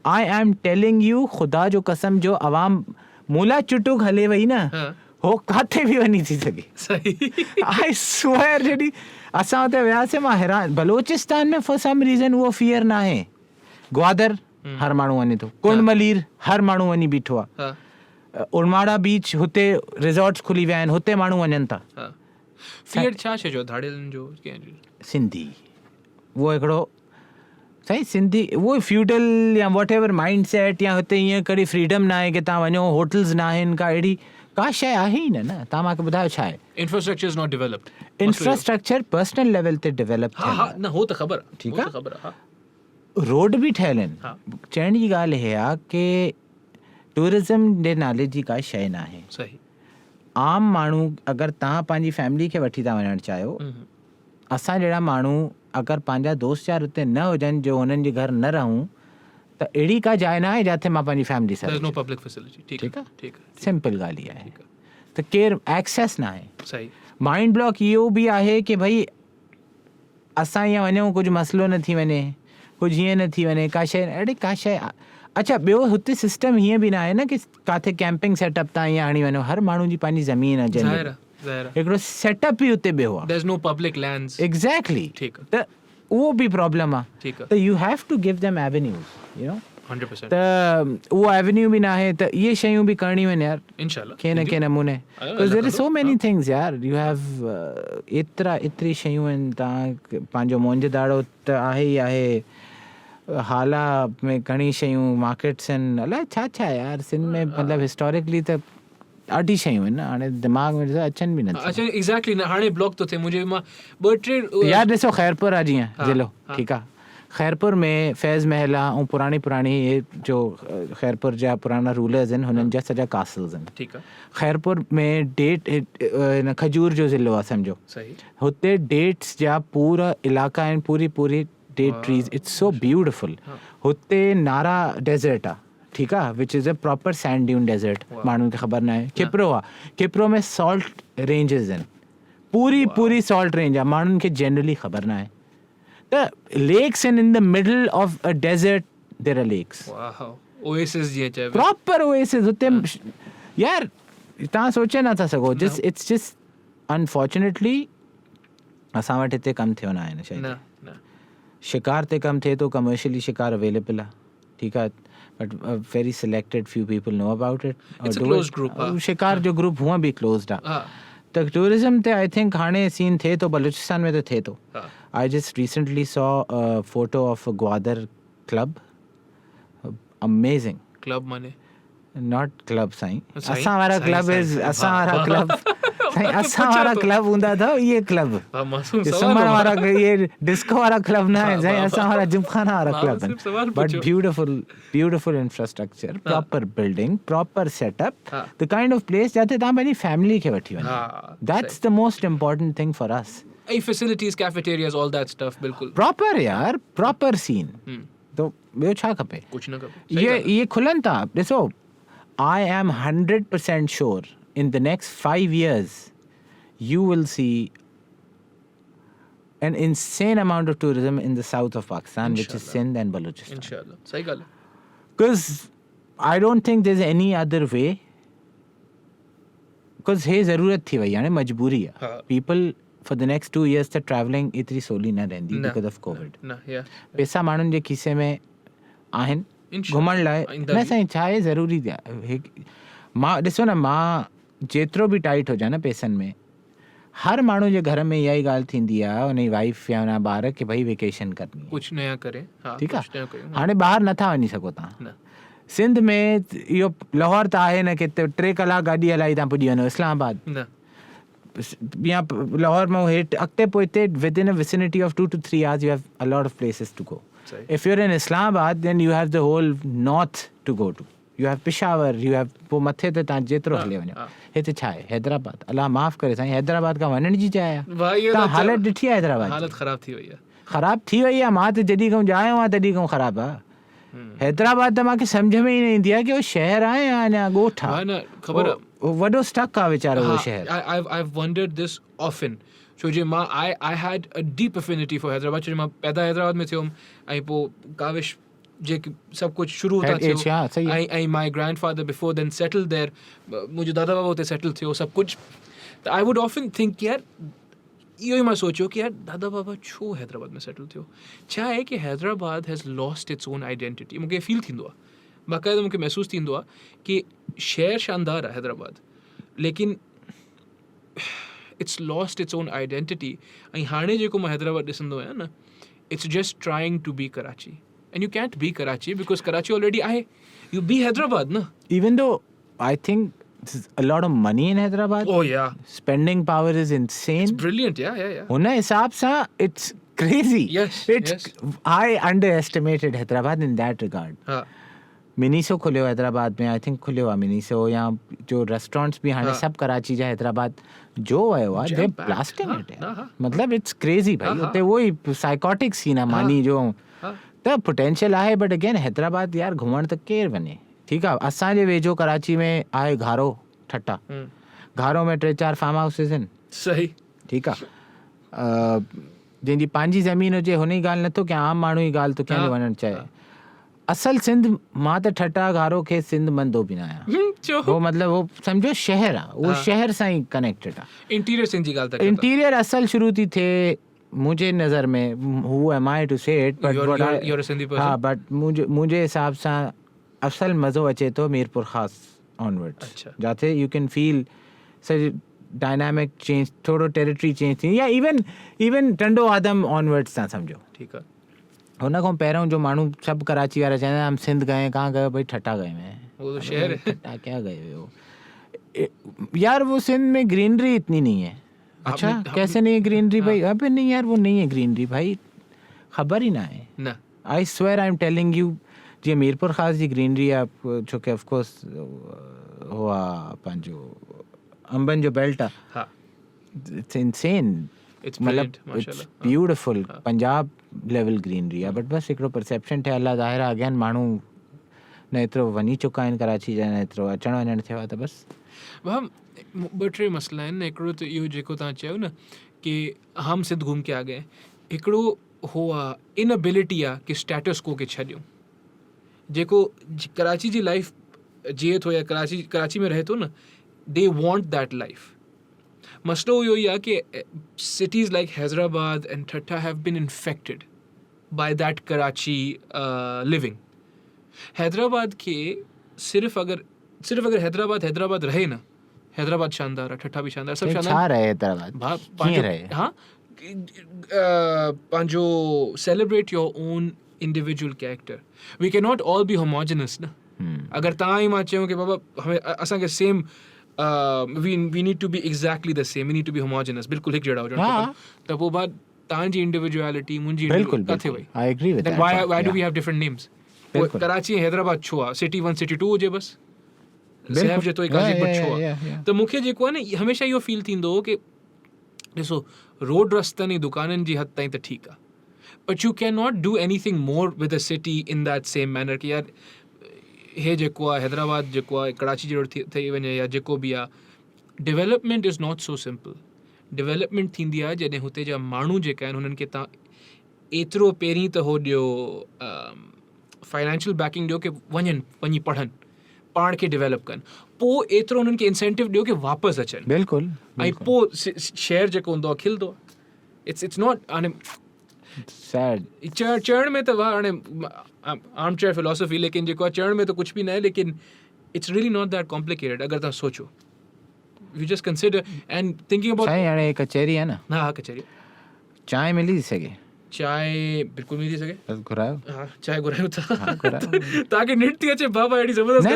I am telling U ख़ुदा जो कसम जो आवाम मूला चुटुक हले वई न हो काथे बि वञी थी सघे. सही. आई स्वेयर जॾहिं असां हुते वियासीं मां हैरान. बलोचिस्तान में फॉर सम रीज़न उहो फियर न आहे. ग्वादर हर माण्हू वञे थो. कुंड मलीर हर माण्हू वञी बीठो आहे. उर्माड़ा बीच हुते रिज़ॉर्ट्स खुली विया आहिनि हुते माण्हू वञनि था. फियर छा शइ जो धाड़ियलनि जो सिंधी उहो हिकिड़ो साईं सिंधी उहो फ्यूडल या वॉट एवर माइंड सेट या हुते ईअं कहिड़ी फ्रीडम न आहे की तव्हां वञो होटल्स न आहिनि का अहिड़ी का शइ आहे ई न. तव्हां मूंखे ॿुधायो छा आहे. Infrastructure is not developed. Infrastructure personal level ते डेवलप थियल आहे. न हो त ख़बर आहे. ठीकु आहे. रोड बि ठहियल आहिनि. चवण जी ॻाल्हि इहा आहे की टूरिज़म जे नाले जी का शइ न आहे. सही. आम माण्हू अगरि तव्हां पंहिंजी फैमिली खे वठी था वञणु चाहियो असां जहिड़ा माण्हू अगरि पंहिंजा दोस्त यार हुते न हुजनि जो हुननि जे घर न रहूं त अहिड़ी का जाइ न आहे जिथे मां पंहिंजी फैमिली सां नो पब्लिक फैसिलिटी. ठीकु आहे. सिंपल ॻाल्हि इहा आहे त केरु एक्सेस न आहे. सही. माइंड ब्लॉक इहो बि आहे की भई असां ईअं वञूं कुझु मसइलो न थी वञे कुझु हीअं न थी वञे का शइ अहिड़ी का शइ. अच्छा ॿियो हुते सिस्टम हीअं बि न आहे न की किथे कैंपिंग सेटअप तां ईअं हणी वञो. हर माण्हू जी पंहिंजी ज़मीन आहे. हिकिड़ो सेटअप बि हुते ॿियो आहे. There is no public lands. Exactly. ठीकु त उहो बि प्रॉब्लम आहे. ठीकु आहे. त you have to give them avenues you know. 100%. त उहो एवेन्यू बि न आहे त इहे शयूं बि करणियूं आहिनि यार. इंशाल्लाह के न के नमूने. There is so many things यार. यू हैव एतिरी शयूं आहिनि. तव्हां पंहिंजो मुंज दाड़ो त आहे ई आहे. हाला में घणी शयूं मार्केट्स आहिनि. अलाए छा छा यार सिंध में मतिलबु हिस्टोरिकली त ॾाढी शयूं आहिनि. हाणे दिमाग़ में अचनि बि नथियूं. अच्छा एग्जैक्टली न हाणे ब्लॉक थो थिए मुंहिंजे मां 2-3 यार ॾिसो ख़ैरपुर आहे जीअं ज़िलो. ठीकु आहे. ख़ैरपुर में फैज़ महल आहे ऐं पुराणी इहे जो ख़ैरपुर जा पुराणा रूलर्स आहिनि हुननि जा सॼा कासल्स आहिनि. ठीकु आहे. ख़ैरपुर में हिन खजूर जो ज़िलो आहे सम्झो. सही. हुते डेट्स जा पूरा इलाइक़ा आहिनि. पूरी date trees. It's so beautiful. हुते नारा डेज़र्ट आहे. ठीकु आहे. Which is a proper sand dune desert. माण्हुनि खे ख़बर न आहे. किप्रो आहे. किप्रो में सॉल्ट रेंजिस आहिनि. पूरी सॉल्ट रेंज आहे. माण्हुनि खे जनरली ख़बर न आहे. त लेक्स आहिनि in the middle of a desert. There are lakes. Oasis जीअं चइबो. Proper oasis. हुते यार तव्हां सोचे नथा सघो. जस्ट इट्स जस्ट अनफॉर्चुनेटली असां वटि हिते कमु थियो न आहे. शइ शिकार ते कमु थिए थो. कमर्शियली शिकार अवेलेबल आहे. ठीकु आहे. But very selected few people know about it. शिकार जो ग्रुप हुअं बि क्लोज्ड आहे. त टूरिज़म ते आई थिंक हाणे सीन थिए थो. बलूचिस्तान में त थिए थो. I just recently saw a photo of a Gwadar club. Amazing. Club माने नॉट क्लब साईं. असां वारा क्लब इज़ असां वारा क्लब. असां वारा क्लब हूंदा अथव. इहे क्लब सुम्हण वारा इहे डिस्को वारा क्लब न आहे साईं. असां वारा जिमखाना वारा क्लब आहिनि. But beautiful infrastructure. Proper building. Proper setup. The kind of place जिथे तव्हां पंहिंजी फैमिली खे वठी वञो. That's the most important thing for us. Facilities cafeterias all that stuff. बिल्कुल प्रॉपर यार. Proper scene. तो ॿियो छा खपे. कुझु न खपे. इहे खुलनि था. ॾिसो I am 100% sure in the next 5 years you will see an insane amount of tourism in the south of Pakistan, Inshallah. Which is Sindh and Balochistan. Inshallah. Sahi gal hai. Because I don't think there's any other way. Because hey zarurat thi bhai yaani majboori hai. People for the next 2 years ta traveling itri soli na rendi because of COVID. Na yeah. Paisa माण्हुनि जे खीसे में आहिनि. घुमण लाइ न साईं छा आहे ज़रूरी. मां ॾिसो न मां जेतिरो बि टाइट हुजां न पैसनि में हर माण्हू जे घर में इहा ई ॻाल्हि थींदी आहे हुनजी वाइफ या हुन ॿार की भई वेकेशन करणी आहे. कुझु नया करे. ठीकु आहे. हाणे ॿाहिरि नथा वञी सघो तव्हां. सिंध में इहो लाहौर त आहे न की 3 कलाक गाॾी हलाई तव्हां पुॼी वञो इस्लामाबाद. या लाहौर मां हेठि अॻिते पोइ हिते within a vicinity of 2 to 3 hours you have a lot of places to go. If you're in Islamabad, then you have the whole north to go to. U have Peshawar, U have पोइ मथे ते तव्हां जेतिरो हली वञो. हिते छा आहे हैदराबाद, अलाह माफ़ करे साईं, हैदराबाद खां वञण जी चाहिया तव्हां हालत ॾिठी आहे हैदराबाद, हालत ख़राब थी वई आहे, ख़राब थी वई आहे. मां त जॾहिं खां जायो आहियां तॾहिं खां ख़राबु आहे. हैदराबाद त मूंखे सम्झ में ई न ईंदी आहे कि उहो शहर आहे या अञा ॻोठ आहे. ख़बर वॾो स्टक आहे वीचारो उहो शहर. I've wondered this often. छो जे मां I had a deep affinity for Hyderabad. छो जे मां पैदा हैदराबाद में थियो ऐं पोइ काविश जेके सभु कुझु शुरू हुतां थियो ऐं my grandfather before then settled there, मुंहिंजो दादा बाबा हुते सेटल थियो सभु कुझु. त आई वुड ऑफन थिंक यार, इहो ई मां सोचियो कि यार दादा बाबा छो हैदराबाद में सेटल थियो. छा आहे कि Hyderabad has lost its own identity. मूंखे फील थींदो आहे, बाक़ाइदा मूंखे महसूसु थींदो आहे कि शहर शानदार आहे हैदराबाद, लेकिन it's lost its own identity. ऐं हाणे जेको मां हैदराबाद ॾिसंदो आहियां न, it's just trying to be Karachi. And you can't be Karachi because Karachi already ahe. You be Hyderabad, no? Even though I think there's a lot of money in Hyderabad. Oh yeah. Spending power is insane. It's brilliant, yeah. Unna hisab sa it's crazy. Yes. I underestimated Hyderabad in that regard. Miniso खुलियो हैदराबाद में, I think खुलियो आहे Miniso. या जो restaurants बि हाणे सभु कराची जा हैदराबाद जो वियो आहे, दे ब्लास्टिंग इट. मतलब इट्स क्रेजी भाई. उते उहो ई साइकोटिक सीन आहे मानी जो. त पोटेंशियल आहे, बट अगेन हैदराबाद यार घुमण त केरु वञे. ठीकु आहे, असांजे वेझो कराची में आहे घारो ठट्टा. घारो में 3-4 फार्म हाउसिस आहिनि. सही. ठीकु आहे, जंहिंजी पंहिंजी ज़मीन हुजे हुन जी ॻाल्हि नथो कयां, आम माण्हू जी ॻाल्हि तो कंहिंजो वञणु चाहे. असल सिंध, मां त ठट्टा घारो खे सिंध मंदो बि न आहियां. हो मतिलबु हो सम्झो शहर आहे, उहो शहर सां ई कनेक्टेड आहे. इंटीरियर सिंध जी ॻाल्हि, इंटीरियर असल शुरू थी थिए मुंहिंजे नज़र में. हू एम आई टू से इट, बट हा, बट मुंहिंजे हिसाब सां असल मज़ो अचे थो मीरपुर ख़ासि ऑनवर्ड्स, जिते यू कैन फील सॼी डायनामिक चेंज, थोरो टेरिटरी चेंज थी, या इवन टंडो आदम ऑनवर्ड्स तव्हां सम्झो. ठीकु आहे, हुन खां पहिरियों जो माण्हू सभु कराची वारा चवंदा हम सिंध गए, कहाँ गए भाई, ठट्टा गए में. वो तो शहर है. ठट्टा क्या गए हो यार, वो सिंध में ग्रीनरी इतनी नहीं है. अच्छा, कैसे नहीं है ग्रीनरी भाई? अबे नहीं यार, वो नहीं है ग्रीनरी भाई, खबर ही ना है ना. I swear I am telling you, जी मीरपुर ख़ास जी ग्रीनरी आहे, छो कि ऑफकोर्स हुआ पंहिंजो अंबनि जो बेल्ट आहे. इट्स इनसेन, मतलब it's beautiful, Punjab level greenery आहे. बट बस हिकिड़ो परसेप्शन ठहियल आहे. ज़ाहिर आहे अॻियां माण्हू न एतिरो वञी चुका आहिनि कराची जा, न एतिरो अचणु वञणु थियो आहे. त बसि ॿ 3 मसइला आहिनि. हिकिड़ो त इहो जेको तव्हां चयो न कि हम सिंध घुम के आ गए, हिकिड़ो हो आहे इनएबिलिटी आहे कि स्टेटस को खे छॾियूं. जेको कराची जी लाइफ जिए थो या कराची में रहे थो न, दे वॉन्ट दैट लाइफ. मसलो इहो ई आहे कि cities like Hyderabad and Thatta have been infected by that Karachi living. Hyderabad के सिर्फ अगर हैदराबाद रहे ना, हैदराबाद शानदार है, ठट्टा भी शानदार, सब शानदार रहे. हैदराबाद कीअं रहे? हाँ, पंहिंजो celebrate your own individual character. We can not all be homogenous ना. अगर तव्हां ई मां चयूं कि बाबा हमें असांखे same we need to be exactly the same, we need to be homogeneous, बिल्कुल हिकु जहिड़ा हुजणु खपनि, त पोइ बाद तव्हांजी इंडिविजुअलिटी मुंहिंजी किथे वई? I agree with that. Why do we have different names? Karachi ऐं हैदराबाद छो आहे? सिटी 1 सिटी 2 हुजे बसि, ज़हब जे तो गाज़ीपुर छो आहे? त मूंखे जेको आहे न, हमेशह इहो फील थींदो हो कि ॾिसो रोड रस्तनि ऐं दुकाननि जी हद ताईं त ठीकु आहे, but U can not do anything more with a city in that same manner कि यार हे जेको आहे हैदराबाद जेको आहे कराची जहिड़ो थी वञे या जेको बि आहे. Development is not so simple. Development थींदी आहे जॾहिं हुते जा माण्हू जेका आहिनि हुननि खे तव्हां एतिरो पहिरीं त हो ॾियो, फाइनेंशियल बैकिंग ॾियो कि वञी पढ़नि, पाण खे डेवलप कनि, पोइ एतिरो हुननि खे इंसेंटिव ॾियो कि वापसि अचनि. बिल्कुलु. ऐं पोइ शहर जेको हूंदो आहे खिलंदो आहे. इट्स नॉट हाणे चढ़ण में त हाणे आर्म चेयर फिलोसफी, लेकिन जेको आहे चढ़ण में त कुझु बि न आहे, लेकिन it's really not that complicated अगरि तव्हां सोचो. U just consider and thinking about. हाणे कचहरी आहे न. हा, कचहरी. चांहि मिली थी सघे? चांहि बिल्कुल मिली थी सघे. बस घुरायो. हाँ, चांहि घुरायो था. तव्हांखे निंड थी अचे बाबा? अहिड़ी ज़बरदस्त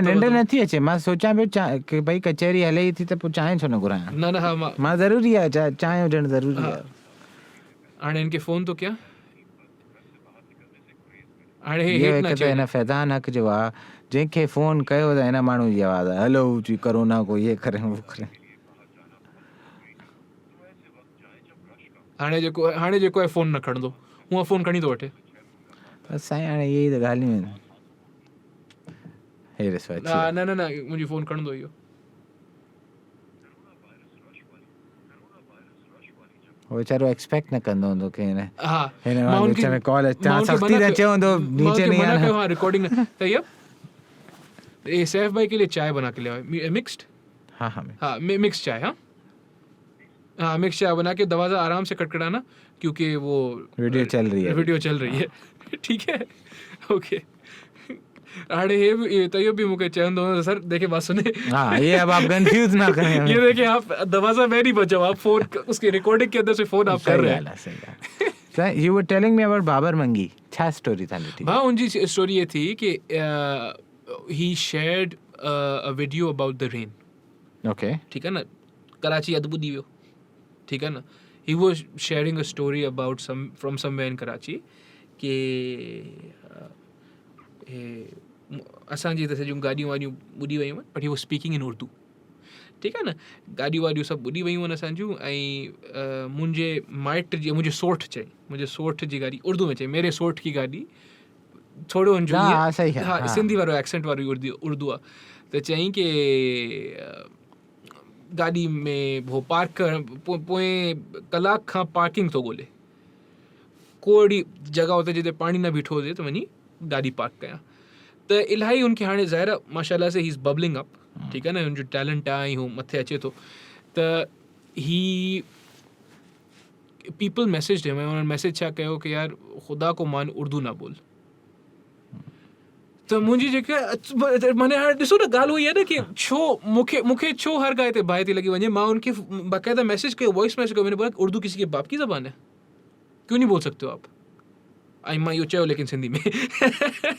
निंड नथी अचे. मां सोचां पियो कि भई कचहरी हले थी त पोइ चांहि छो न घुरायां. न हा, मां ज़रूरी आहे, चांहि हुजणु ज़रूरी आहे. हाणे इनके फ़ोन तो क्या? हाणे हे इहो हेठि हिकु न त हिन फैज़ान हक़ जो आहे, जंहिंखे फ़ोन कयो त हिन माण्हू जी आवाज़ आहे, हलो जी कोरोना को ये करें वो करें. हाणे जेको आहे फ़ोन न खणंदो, हूअं फ़ोन खणी थो वठे. बसि साईं हाणे इहे ई त ॻाल्हियूं आहिनि. हे ॾिसो अची वियो. न मुंहिंजी फ़ोन खणंदो इहो. वो वीचारो एक्सपेक्ट न कंदो हूंदो की हा हिन मां विच में कॉल तव्हां सख़्ती न चयो हूंदो, नीचे नहीं मना आना. कयो, हाँ रिकॉर्डिंग तो ये सैफ भाई के लिए चाय बना के ले आओ, मिक्स्ड. हाँ हाँ मिक्स चाय. हाँ मिक्स चाय बना के दरवाज़ा आराम से खटखटाना, क्योंकि वो वीडियो चल रही है. ठीक है, ओके. हाणे ये तैयो भी मूंखे चवंदो हुओ, सर देखे बात सुने. हाँ, ये अब आप कंफ्यूज ना करें हमें. ये देखिए आप दरवाजा मैं नहीं बचाओ, आप फोन उसके रिकॉर्डिंग के अंदर से फोन आप कर रहे हैं. सही ॻाल्हि. So you were telling me about बाबर मंगी. छा स्टोरी था लिटी? हाँ उनजी स्टोरी ये थी कि he shared a video about the rain. Okay. ठीक है ना, कराची अदबु दी वियो, ठीक है ना. He was sharing a story about from somewhere in Karachi कि असांजी त सॼियूं गाॾियूं वाॾियूं ॿुॾी वियूं आहिनि, but he was speaking in Urdu. ठीकु आहे न, गाॾियूं वाॾियूं सभु ॿुॾी वियूं आहिनि असांजूं. ऐं मुंहिंजे माइट जी, मुंहिंजे सोठ जी गाॾी उर्दू में चई, मेरे सोठ की गाॾी थोरो हाँ सिंधी वारो एक्सेंट वारी उर्दू आहे. त चई की गाॾी में हो पार्क पोइ कलाक खां पार्किंग थो ॻोल्हे, को अहिड़ी जॻह हुते जिते पाणी न बीठो हुजे त वञी गाॾी पार्क कयां. त इलाही हुनखे हाणे ज़ाहिर माशाल्लाह से ही इज़ बबलिंग अप. ठीकु आहे न, हुनजो टैलेंट आहे, हू मथे अचे थो. त ही पीपल मैसेज हिम, उन्हनि मैसेज छा कयो कि यार ख़ुदा को मान उर्दू ना बोल. त मुंहिंजी जेके माने हाणे ॾिसो न, ॻाल्हि उहा ई आहे न कि छो मूंखे छो हर ॻाल्हि ते बाहि थी लॻी वञे. मां उनखे बाक़ाइदा मैसेज कयो, वॉइस मैसेज कयो, मैंने बोला उर्दू किसी के बाप की ज़बान है, क्यों नहीं बोल सकते हो आप. ऐं मां इहो चयो लेकिन सिंधी में.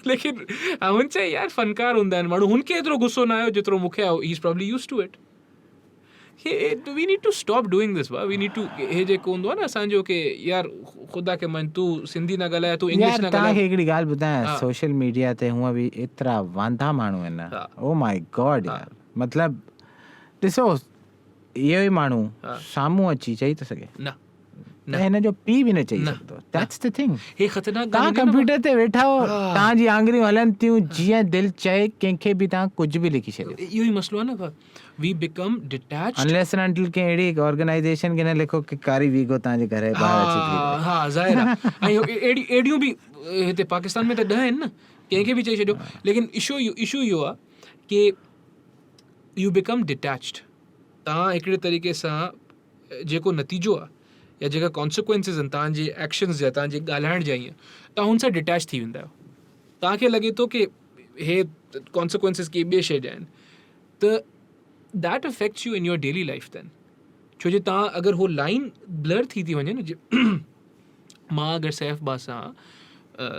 लेकिन हुन चई यार फ़नकार हूंदा आहिनि माण्हू, हुनखे एतिरो गुस्सो न आयो जेतिरो मूंखे आयो. He is probably use to it. We need to stop doing this. We need to, हे जेको हूंदो आहे न असांजो कि यार ख़ुदा के मन तूं सिंधी न ॻाल्हाए, तूं इंग्लिश न ॻाल्हाए. तव्हांखे हिकिड़ी ॻाल्हि ॿुधायां, सोशल मीडिया ते हूअं बि एतिरा वांधा माण्हू आहिनि न. ओ माय गॉड यार, मतिलबु ॾिसो इहो ई माण्हू साम्हूं अची चई थो सघे न, हिन जो पीउ बि न चई सघंदो. That's the thing. हे ख़तरनाक. तव्हां कंप्यूटर ते वेठा हो, तव्हांजी आङुरियूं हलनि थियूं जीअं दिलि चए, कंहिंखे बि तव्हां कुझु बि लिखी छॾियो. इहो ई मसलो आहे न. We become detached unless and until के अहिड़ी ऑर्गेनाइजेशन खे न लिखो कि कारी वीगो तव्हांजे घर जे ॿाहिरि अची थी. हा ज़ाहिर आहे. ऐं अहिड़ियूं बि हिते पाकिस्तान में त 10 आहिनि न, कंहिंखे बि चई छॾियो. लेकिन इशू इहो आहे कि यू बिकम डिटैच्ड. तव्हां हिकिड़े तरीक़े सां जेको नतीजो आहे या जेका कॉन्सिक्वेंसिस आहिनि तव्हांजे एक्शन्स जा, तव्हांजे ॻाल्हाइण जा, ईअं तव्हां हुन सां डिटैच थी वेंदा आहियो. तव्हांखे लॻे थो कि हे कॉन्सिक्वेंसिस के ॿिए शइ जा आहिनि. त that affects you in your daily life then. छो जे तव्हां अगरि हो लाइन ब्लर थी वञे न, मां अगरि सैफ बा सां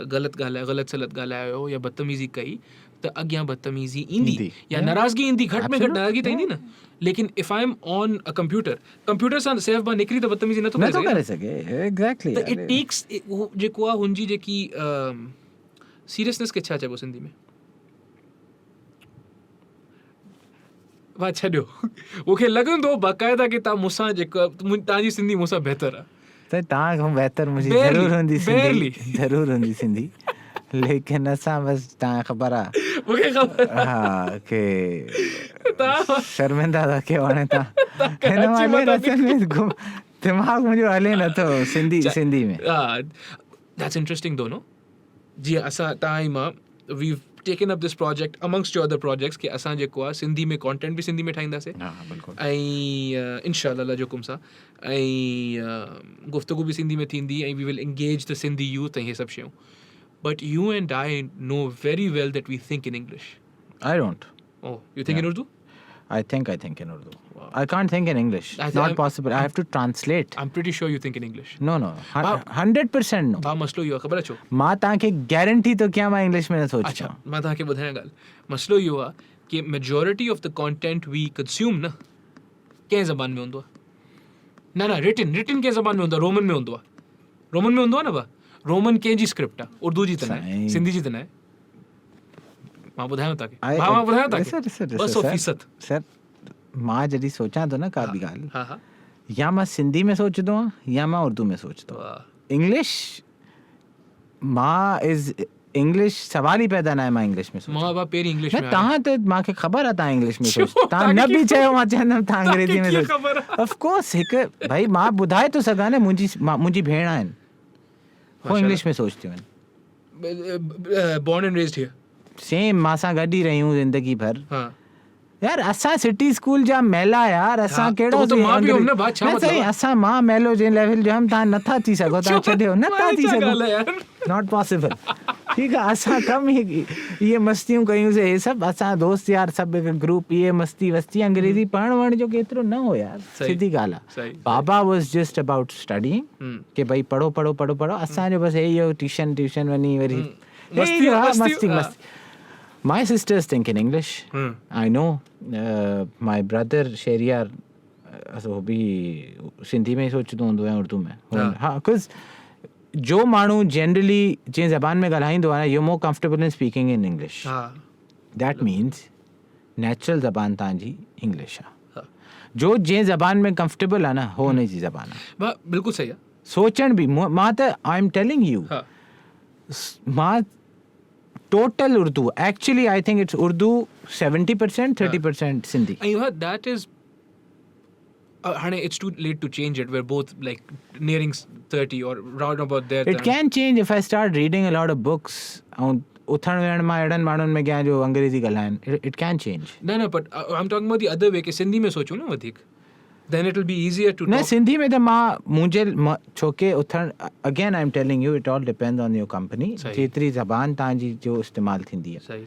ग़लति सलत ॻाल्हायो या बदतमीज़ी कई त अॻियां बदतमीज़ी ईंदी या नाराज़गी ईंदी, घटि में घटि नाराज़गी त ईंदी न. लेकिन if I am on a computer सां सैफ बा निकिरी त बदतमीज़ी नथो करे सघे. एग्जैक्टली. त इट टेक्स जेको आहे हुनजी जेकी सीरियसनेस खे छा चइबो सिंधी में, वाह छॾियो. मूंखे लॻंदो बाक़ाइदा कि तव्हां मूंसां जेको तव्हांजी सिंधी मूंसां बहितर आहे. त तव्हां खां बहितर मुंहिंजी ज़रूरु हूंदी सिंधी. लेकिन असां बसि तव्हां ख़बर आहे, मूंखे ख़बर हा कि शर्मिंदा था कयो. हाणे तव्हां हिन महिल दिमाग़ मुंहिंजो हले नथो सिंधी में. दैट्स इंटरेस्टिंग दो नो. जीअं असां तव्हां ऐं मां V taken up this project amongst your other projects कि असां जेको आहे सिंधी में कंटेंट बि सिंधी में ठाहींदासीं. ऐं इंशाअल्लाह अल्लाह जो हुकुम सां, ऐं गुफ़्तगू बि सिंधी में थींदी, ऐं we will engage the Sindhi youth ऐं हे सभु शयूं. But you and I know very well that we think in English. I don't. Oh, you think in Urdu? I think in Urdu. Wow. I can't think in English. Not possible. I have to translate. I'm pretty sure you think in English. No. 100% no. भा मसलो इहो आहे, ख़बर अचो. मां तव्हांखे guarantee थो कयां, मां इंग्लिश में न सोचां. अच्छा, मां तव्हांखे ॿुधायां ॻाल्हि. मसलो इहो आहे कि majority of the content we consume न कंहिं ज़बान में हूंदो आहे. न रिटन कंहिं ज़बान में हूंदो आहे. रोमन में हूंदो आहे न. रोमन कंहिंजी स्क्रिप्ट आहे, उर्दू जी त न आहे, सिंधी जी त न आहे, मां ॿुधायांव तव्हांखे 200%। सर मां जॾहिं सोचां थो न का बि ॻाल्हि, या मां सिंधी में सोचंदो आहियां या मां उर्दू में सोचंदो आहियां। इंग्लिश सवाल ई पैदा न आहे, मां इंग्लिश में मां पहिरीं इंग्लिश में तव्हां त मूंखे ख़बर आहे तव्हां इंग्लिश में सोचो, तव्हां न बि चयो मां चवंदमि तव्हां अंग्रेजी में सोचो। ऑफ कोर्स हिकु भाई मां ॿुधाए थो सघां न, मुंहिंजी भेण आहिनि हो इंग्लिश में सोचतियूं आहिनि, born and raised here, same मां सां गॾु ई रहियूं ज़िंदगी भर। यार असां सिटी स्कूल जा मेला यार, असां कहिड़ो सही, असां मां मेलो जे लेवल जो हम, तव्हां नथा थी सघो, तव्हां छॾियो नथा थी सघो, नॉट पॉसिबल। ठीकु आहे, असां कम इहे मस्तियूं कयूंसीं, हे सभु असां दोस्त यार सभु हिकु ग्रुप, इहे मस्ती वस्ती, अंग्रेजी पढ़ण वढ़ण जो केतिरो न हो यार, सिधी ॻाल्हि आहे। बाबा वॉज जस्ट अबाउट स्टडीइंग कि भाई पढ़ो पढ़ो पढ़ो पढ़ो, असांजो बसि इहो ट्यूशन वञी वरी मस्ती। My sisters think in English. I know my brother Shehryar वो भी सिंधी में ही सोचंदो हूंदो ऐं उर्दू में। हाँ, because जो माण्हू जनरली जंहिं ज़बान में ॻाल्हाईंदो आहे, you more comfortable in speaking in English, that means natural ज़बान तव्हांजी इंग्लिश आहे। जो जंहिं ज़बान में कंफर्टेबल आहे न, हो हुन जी ज़बान आहे। बिल्कुलु सही आहे। सोचण बि मां त आई एम टेलिंग यू, मां total Urdu, actually I think it's Urdu 70%, 30% Sindhi. That is, honey, it's too late to change it. We're both like nearing 30 or round about there. It can change if I start reading a lot of books. ऐं उथण वेहण मां अहिड़नि माण्हुनि में कयां जो अंग्रेजी ॻाल्हाइनि, it can change. No, but I'm talking about the other way, कि सिंधी में सोचूं न वधीक, then it will be easier to talk. न सिंधी में त मुंहिंजे छोके उथण, again I am telling U, it all depends on your company, जेतिरी ज़बान तव्हांजी जो इस्तेमालु थींदी आहे।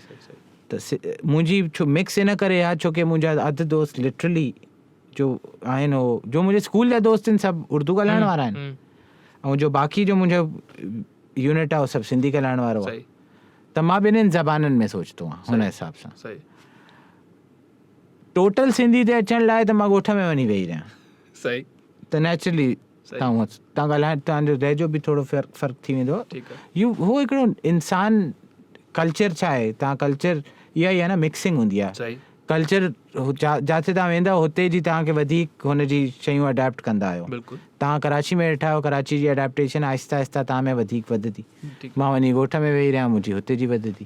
त मुंहिंजी मिक्स इन करे आहे छोकी मुंहिंजा अधु दोस्त लिटरली जो आहिनि, हो जो मुंहिंजे स्कूल जा दोस्त आहिनि सभु उर्दू ॻाल्हाइण वारा आहिनि, ऐं जो बाक़ी जो मुंहिंजो यूनिट आहे उहो सभु सिंधी ॻाल्हाइण वारो आहे। त मां ॿिन्हिनि ज़बाननि में सोचंदो आहियां हुन हिसाब सां। टोटल सिंधी ते अचण लाइ त मां ॻोठ में वञी वेही रहियां, सही, त नेचुरली तव्हां ॻाल्हाइण, तव्हांजो लहजो बि थोरो फ़र्क़ु थी वेंदो। हो हिकिड़ो इंसान, कल्चर छा आहे, तव्हां कल्चर इहा ई आहे न, मिक्सिंग हूंदी आहे। कल्चर जिते तव्हां वेंदा हुते जी तव्हांखे वधीक हुनजी शयूं अडेप्ट कंदा आहियो। तव्हां कराची में वेठा आहियो, कराची जी अडेप्टेशन आहिस्ता आहिस्ता तव्हां में वधीक वधंदी। मां वञी ॻोठ में वेही रहियां, मुंहिंजी हुते जी वधंदी।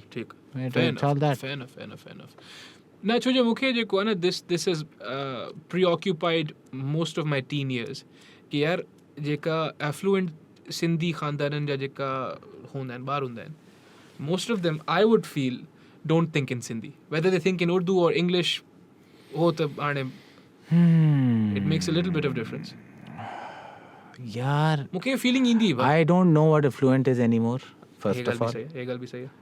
न छो जो मूंखे जेको आहे न, this is preoccupied most of my teen years, कि यार जेका एफ्लुएंट सिंधी ख़ानदाननि जा जेका हूंदा आहिनि, ॿार हूंदा आहिनि, most of them I would feel don't think in Sindhi, whether they think in Urdu और इंग्लिश, हो त हाणे it makes a little bit of difference. यार मूंखे फीलिंग ईंदी, I don't know what affluent is anymore, first of all. ये ॻाल्हि बि सही आहे।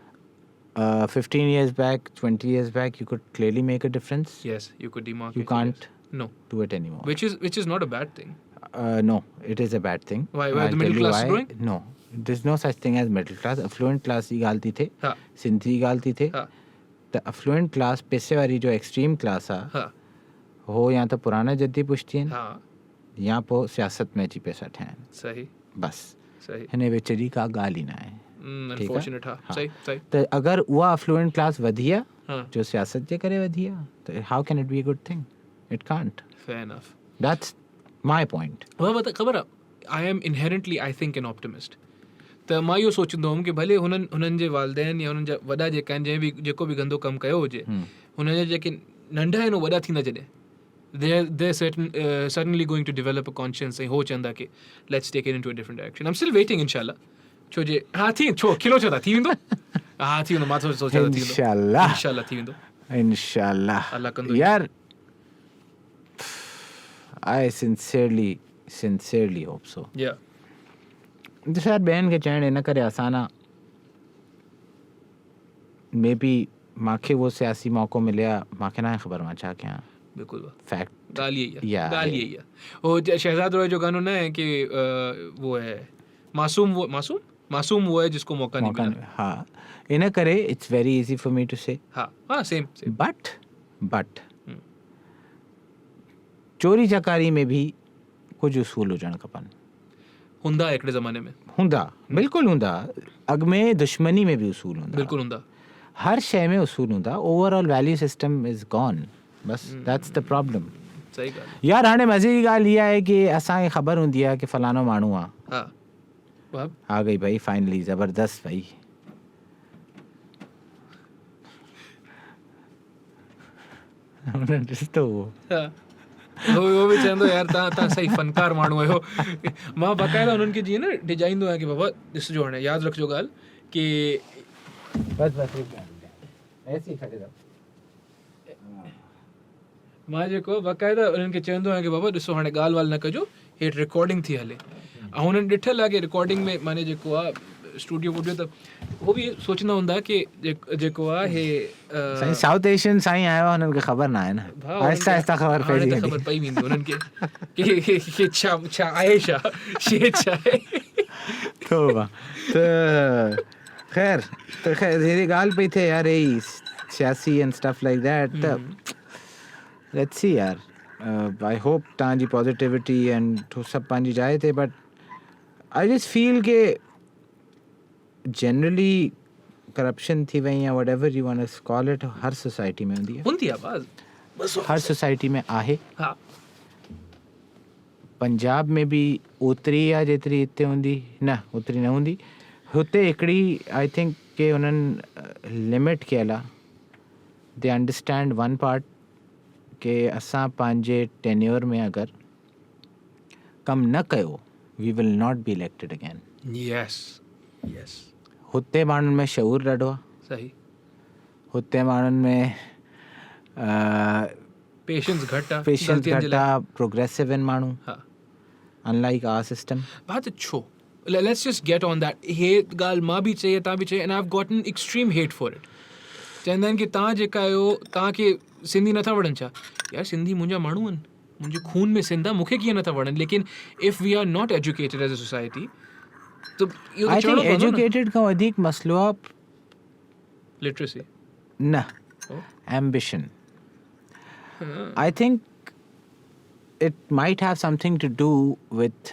15 years back, 20 years back, you could clearly make a difference. Yes, you could demarcate. You can't do it anymore. Which is not a bad thing. No, it is a bad thing. Why the middle class is growing? No, there's no such thing as middle class. Affluent class की ॻाल्हि थी थिए, सिंधी की ॻाल्हि थी थिए, त affluent class पैसे वारी जो extreme class आहे, हो या त पुराना जद्दी पुश्ती आहिनि, या पोइ सियासत में अची पैसा ठाहिनि। सही, बस हिन विच जी का ॻाल्हि ई न आहे। त अगरि उहा अफ्लुएंट क्लास वधी आहे जो सियासत जे करे वधी आहे, त how can it be a good thing? It can't. Fair enough, that's my point. ख़बर आहे, I am inherently I think an optimist. त मां इहो सोचंदो हुउमि कि भले हुननि जे वालदेन या हुननि जा वॾा जेका आहिनि, जंहिं बि जेको बि गंदो कमु कयो हुजे, हुन जा जेके नंढा आहिनि उहे वॾा थींदा जॾहिं, they're certainly going to develop a conscience, ऐं हो चवंदा कि let's take it into a different direction. I'm still waiting, inshallah. छो जे छो खिलो छो था थी वेंदो, थी वेंदो, मां सोचां थी वेंदो, इंशाल्लाह थी वेंदो, इंशाल्लाह अल्लाह कंदो। यार I sincerely hope so. Yeah. तो शायद बहन के चवण इन करे आसान आहे, मे बी मूंखे वो सियासी मौक़ो मिलिया, मूंखे न ख़बर मां छा कयां। बिल्कुलु फैक्ट ॻाल्हि यही है। वो शहजाद रॉय जो गानो न है कि वो है मासूम वो है जिसको मौका नहीं मिला। हाँ, इन करे it's very easy for me two से। हाँ सेम। बट चोरी चकारी में भी कुछ उसूल हुजण खपनि। हुंदा हिकिड़े ज़माने में हुंदा बिल्कुलु हुंदा अॻ में दुश्मनी में बि उसूल हूंदा बिल्कुलु हुंदा हर शइ में उसूल हूंदा overall value system is gone bus that's the problem सही ॻाल्हि यार हाणे मज़े जी ॻाल्हि इहा आहे की असांखे ख़बर हूंदी आहे की फलानो माण्हू आहे हा वाह आ गई भाई फाइनली ज़बरदस्त भाई ॾिसतो हा उहो बि चवंदो यार तव्हां सही फ़नकार माण्हू आहियो मां बाक़ाइदा उन्हनि खे जीअं न डिजाईंदो आहियां की बाबा ॾिसजो हाणे यादि रखिजो ॻाल्हि की बस ऐसे ही खड़े रहो मां जेको बाक़ाइदा उन्हनि खे चवंदो आहियां की बाबा ॾिसो हाणे ॻाल्हि वाल्हि न कजो हेठि रिकॉर्डिंग थी हले ऐं हुननि ॾिठल आहे की रिकॉर्डिंग में माने जेको आहे स्टूडियो वूडियो त उहो बि सोचंदा हूंदा की जेको आहे हे साईं साउथ एशियन साईं आयो आहे हुननि खे ख़बर न आहे न आहिस्ता आहिस्ता ख़बर पइजी वेंदी ख़बर पई वेंदी हुननि खे की छा आहे छा शइ छा आहे तोबा त ख़ैर हेड़ी ॻाल्हि पई थिए यार ही सियासी एंड स्टफ लाइक दैट त लेट्स सी यार आई होप तव्हांजी पॉजिटिविटी एंड सभु पंहिंजी जाइ ते बट आई जस्ट फील के जनरली करप्शन थी वई या whatever you want to call it हर सोसाइटी में हूंदी आहे बस हर सोसाइटी में आहे हा पंजाब में भी ओतिरी आहे जेतिरी हिते हूंदी न ओतिरी न हूंदी हुते हिकिड़ी आई थिंक के उन्हनि लिमिट कयल आहे दे अंडरस्टैंड वन पार्ट के असां पंहिंजे टेन्योर में अगरि कमु न कयो we will not be elected again yes हुते माण्हुनि में शऊर ॾाढो आहे सही हुते माण्हुनि में पेशेंस घटि आहे प्रोग्रेसिव आहिनि माण्हू अनलाइक आवर सिस्टम बात छो let's just get on that हे ॻाल्हि मां बि चई तव्हां बि चई and I have gotten extreme hate for it चवंदा आहिनि की तव्हां जेका आहियो तव्हांखे सिंधी नथा वणनि छा यार सिंधी मुंहिंजा माण्हू आहिनि मुंहिंजे खून में सिंध आहे मूंखे कीअं नथा वणनि लेकिन if we are not educated as a society I think educated खां वधीक मसलो आहे लिटरेसी न ambition I think it might have something to do with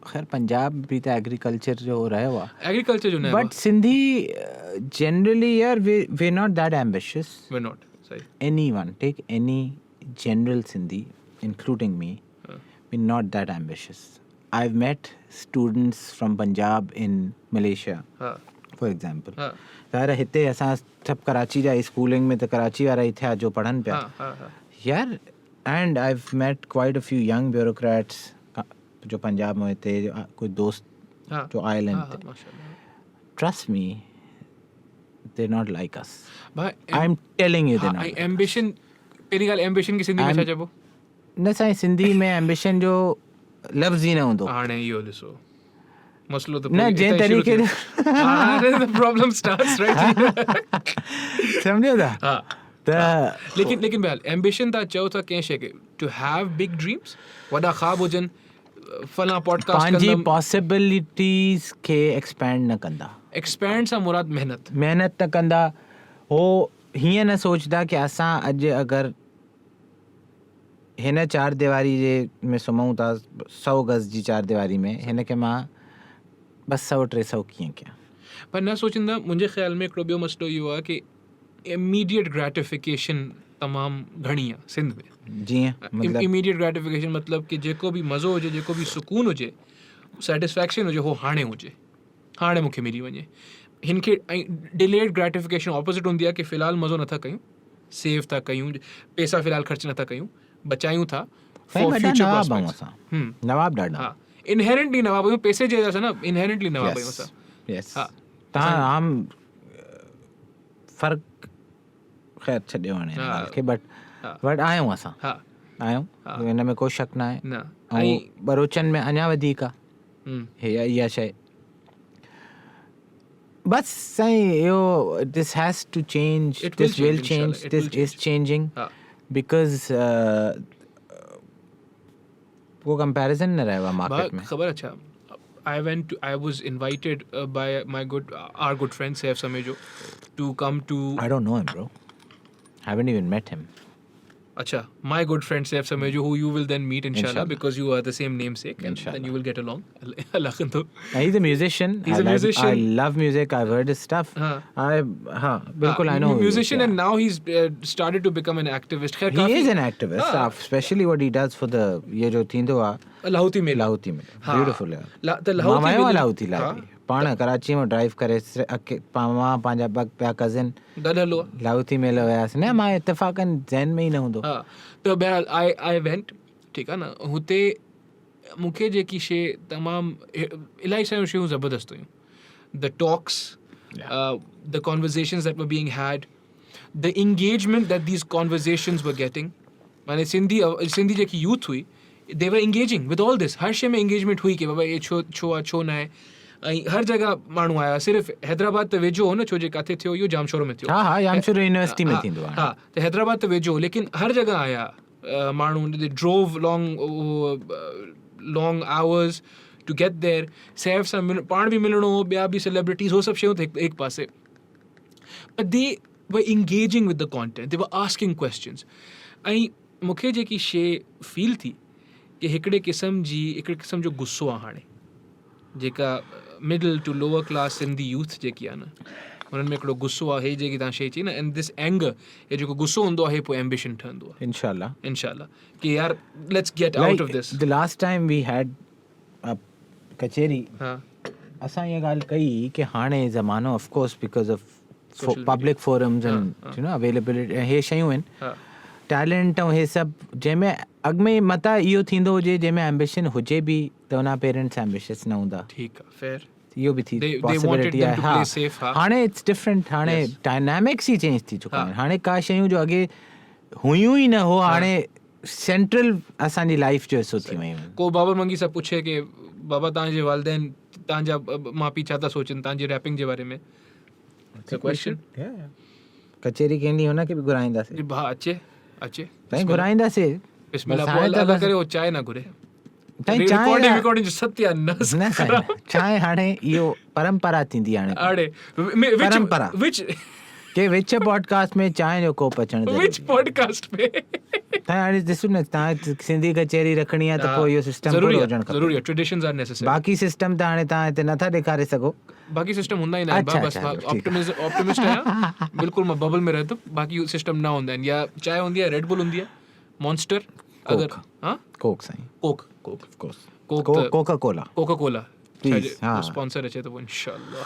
खैर पंजाब भी तो एग्रीकल्चर जो रहियो आहे एग्रीकल्चर जो न बट सिंधी जनरली यार we not that ambitious we not सही anyone take any general Sindhi including me we're not that ambitious. I've met students from Punjab in Malaysia for example यार हिते असां सभु कराची जा स्कूलिंग में त कराची वारा ई थिया जो पढ़नि पिया यार and I've met quite a few young bureaucrats जो पंजाब में थे कोई दोस्त जो आयल आहिनि trust me they're not like us I'm telling you they're not ambition पहिरीं ॻाल्हि ambition की सिंधी में छा चइबो न साईं सिंधी में ambition जो लफ़्ज़ ई न हूंदो हाणे इहो ॾिसो मसलो त न जंहिं तरीक़े the problem starts right सम्झो था लेकिन बहरहाल एम्बिशन तव्हां चओ था कंहिं शइ खे टू हैव बिग ड्रीम्स वॾा ख़्वाब हुजनि फलां पॉडकास्ट पंहिंजी पॉसिबिलिटीज़ खे एक्सपैंड न कंदा एक्सपैंड सां मुराद महिनत न कंदा हो हीअं न सोचदा कि असां अॼु अगरि हिन चार दीवारी जे में सुम्हूं था 100 गज़ जी चार दीवारी में हिन खे मां 200-300 कीअं कयां पर न सोचींदा मुंहिंजे ख़्याल में हिकिड़ो ॿियो मसइलो इहो आहे कि इमीडिएट ग्रेटिफिकेशन तमामु घणी आहे सिंध में जीअं इमीडिएट ग्रेटिफिकेशन मतिलबु कि जेको बि मज़ो हुजे जेको बि सुकून हुजे सेटिस्फैक्शन हुजे हो हाणे हुजे हाणे मूंखे मिली वञे हिन खे ऐं डिलेड ग्रेटिफिकेशन ऑपोज़िट हूंदी आहे कि फ़िलहालु मज़ो नथा कयूं सेव था कयूं पैसा फ़िलहालु ख़र्च नथा कयूं बचायूं था नवाब ॾाढा हा इनहेरेंटली नवाब आहियूं पैसे जे असां न इनहेरेंटली नवाब आहियूं असां तव्हां आम फ़र्क़ु ख़ैर छॾियो हाणे बट आहियूं असां आहियूं हिन में कोई शक न आहे ऐं बरोचन में अञा वधीक आहे इहा शइ बसि साईं इहो this has to change this will change this is changing because वो कंपैरिजन न रहियो आहे मार्केट में ख़बर अच्छा I was invited by our good friend Saif Samejo to come to I don't know him bro haven't even met him Acha, my good friend Saif Samejo, who you will then meet inshallah, because you are the same namesake, and then you will get along. Allah khanto. He's a musician. He's a musician. I love music. I've heard his stuff. Bilkul, I know. Musician, and now he's started to become an activist. He is an activist, especially what he does for the ye jo thindo Lahoti Mela. Beautiful yaar. The Lahoti Mama Lahoti लावी. पाण कराची में drive करे मां पंहिंजा ॿिया cousin गॾियलु लाहौती मेलो वियासीं न मां इत्तेफ़ाक़न ज़हन में ई न हूंदो त बहरहाल आई वेंट ठीकु आहे न हुते मूंखे जेकी शइ तमामु इलाही सारियूं शयूं ज़बरदस्त हुयूं the talks the conversations that were being had the engagement that these conversations were getting माने सिंधी जेकी यूथ हुई दे वर एंगेजिंग विद ऑल दिस हर शइ में एंगेजमेंट हुई कि बाबा ये छो आहे छो न आहे ऐं हर जगह माण्हू आया सिर्फ़ु हैदराबाद त वेझो हो न छो जे किथे थियो इहो जामशोरो में थियो जामशोरो यूनिवर्सिटी में थींदो आहे त हैदराबाद त वेझो लेकिन हर जगह आया माण्हू drove long hours to get there Saif सां पाण बि मिलणो ॿिया बि सेलिब्रिटीज़ हो सभु शयूं त हिकु पासे बट दे वर engaging with the content they were asking questions ऐं मूंखे जेकी शइ फील थी कि हिकिड़े क़िस्म जो गुस्सो आहे हाणे जेका middle to lower class Sindhi youth जेकी आहे न हुननि में हिकिड़ो गुस्सो आहे हे जेकी तव्हां शइ चई न एंड दिस एंगर हे जेको गुस्सो हूंदो आहे पोइ एम्बिशन ठहंदो आहे इंशाल्लाह कि यार let's get out of this the last time we had कचेरी असां इहा ॻाल्हि कई कि हाणे ज़मानो of course because of public forums and you know availability हे शयूं आहिनि टैलेंट ऐं हे सभु जंहिंमें अॻ में मता इहो थींदो हुजे जंहिंमें एम्बिशन हुजे बि त हुन पेरेंट्स एम्बिशियस न हूंदा ठीकु आहे फेयर इहो बि थी पॉसिबिलिटी आहे हाणे इट्स डिफरेंट हाणे डायनामिक्स ई चेंज थी चुका आहिनि हाणे का शयूं जो अॻे हुयूं ई न हो हाणे सेंट्रल असांजी लाइफ जो हिसो थी वियूं को बाबर मंगी सां पुछे कि बाबा तव्हांजे वालिदैन तव्हांजा माउ पीउ छा था सोचनि तव्हांजी रैपिंग जे बारे में क्वेश्चन कचेरी कंहिं ॾींहुं हुनखे बि घुराईंदासीं भाउ अचे साईं घुराईंदासीं बिस्मिल्लाह पोइ अल्लाह करे वो चाय ना घुरे रिकॉर्डिंग जो सत्य न चांहि हाणे इहो परंपरा थींदी हाणे परंपरा के विच पॉडकास्ट में चांहि जो कोप अचण विच पॉडकास्ट में तव्हां हाणे ॾिसो न तव्हां सिंधी कचेरी रखणी आहे त पोइ इहो सिस्टम ज़रूरी आहे ट्रेडिशंस आर नेसेसरी बाक़ी सिस्टम त हाणे तव्हां हिते नथा ॾेखारे सघो बाक़ी सिस्टम हूंदा ई न आहिनि बस ऑप्टिमिस्ट आहियां बिल्कुलु मां बबल में रहंदुमि बाक़ी सिस्टम न हूंदा आहिनि या चांहि हूंदी आहे रेड बुल हूंदी आहे मॉन्स्टर अगरि कोक साईं कोका कोला स्पॉन्सर अचे त पोइ इंशाल्लाह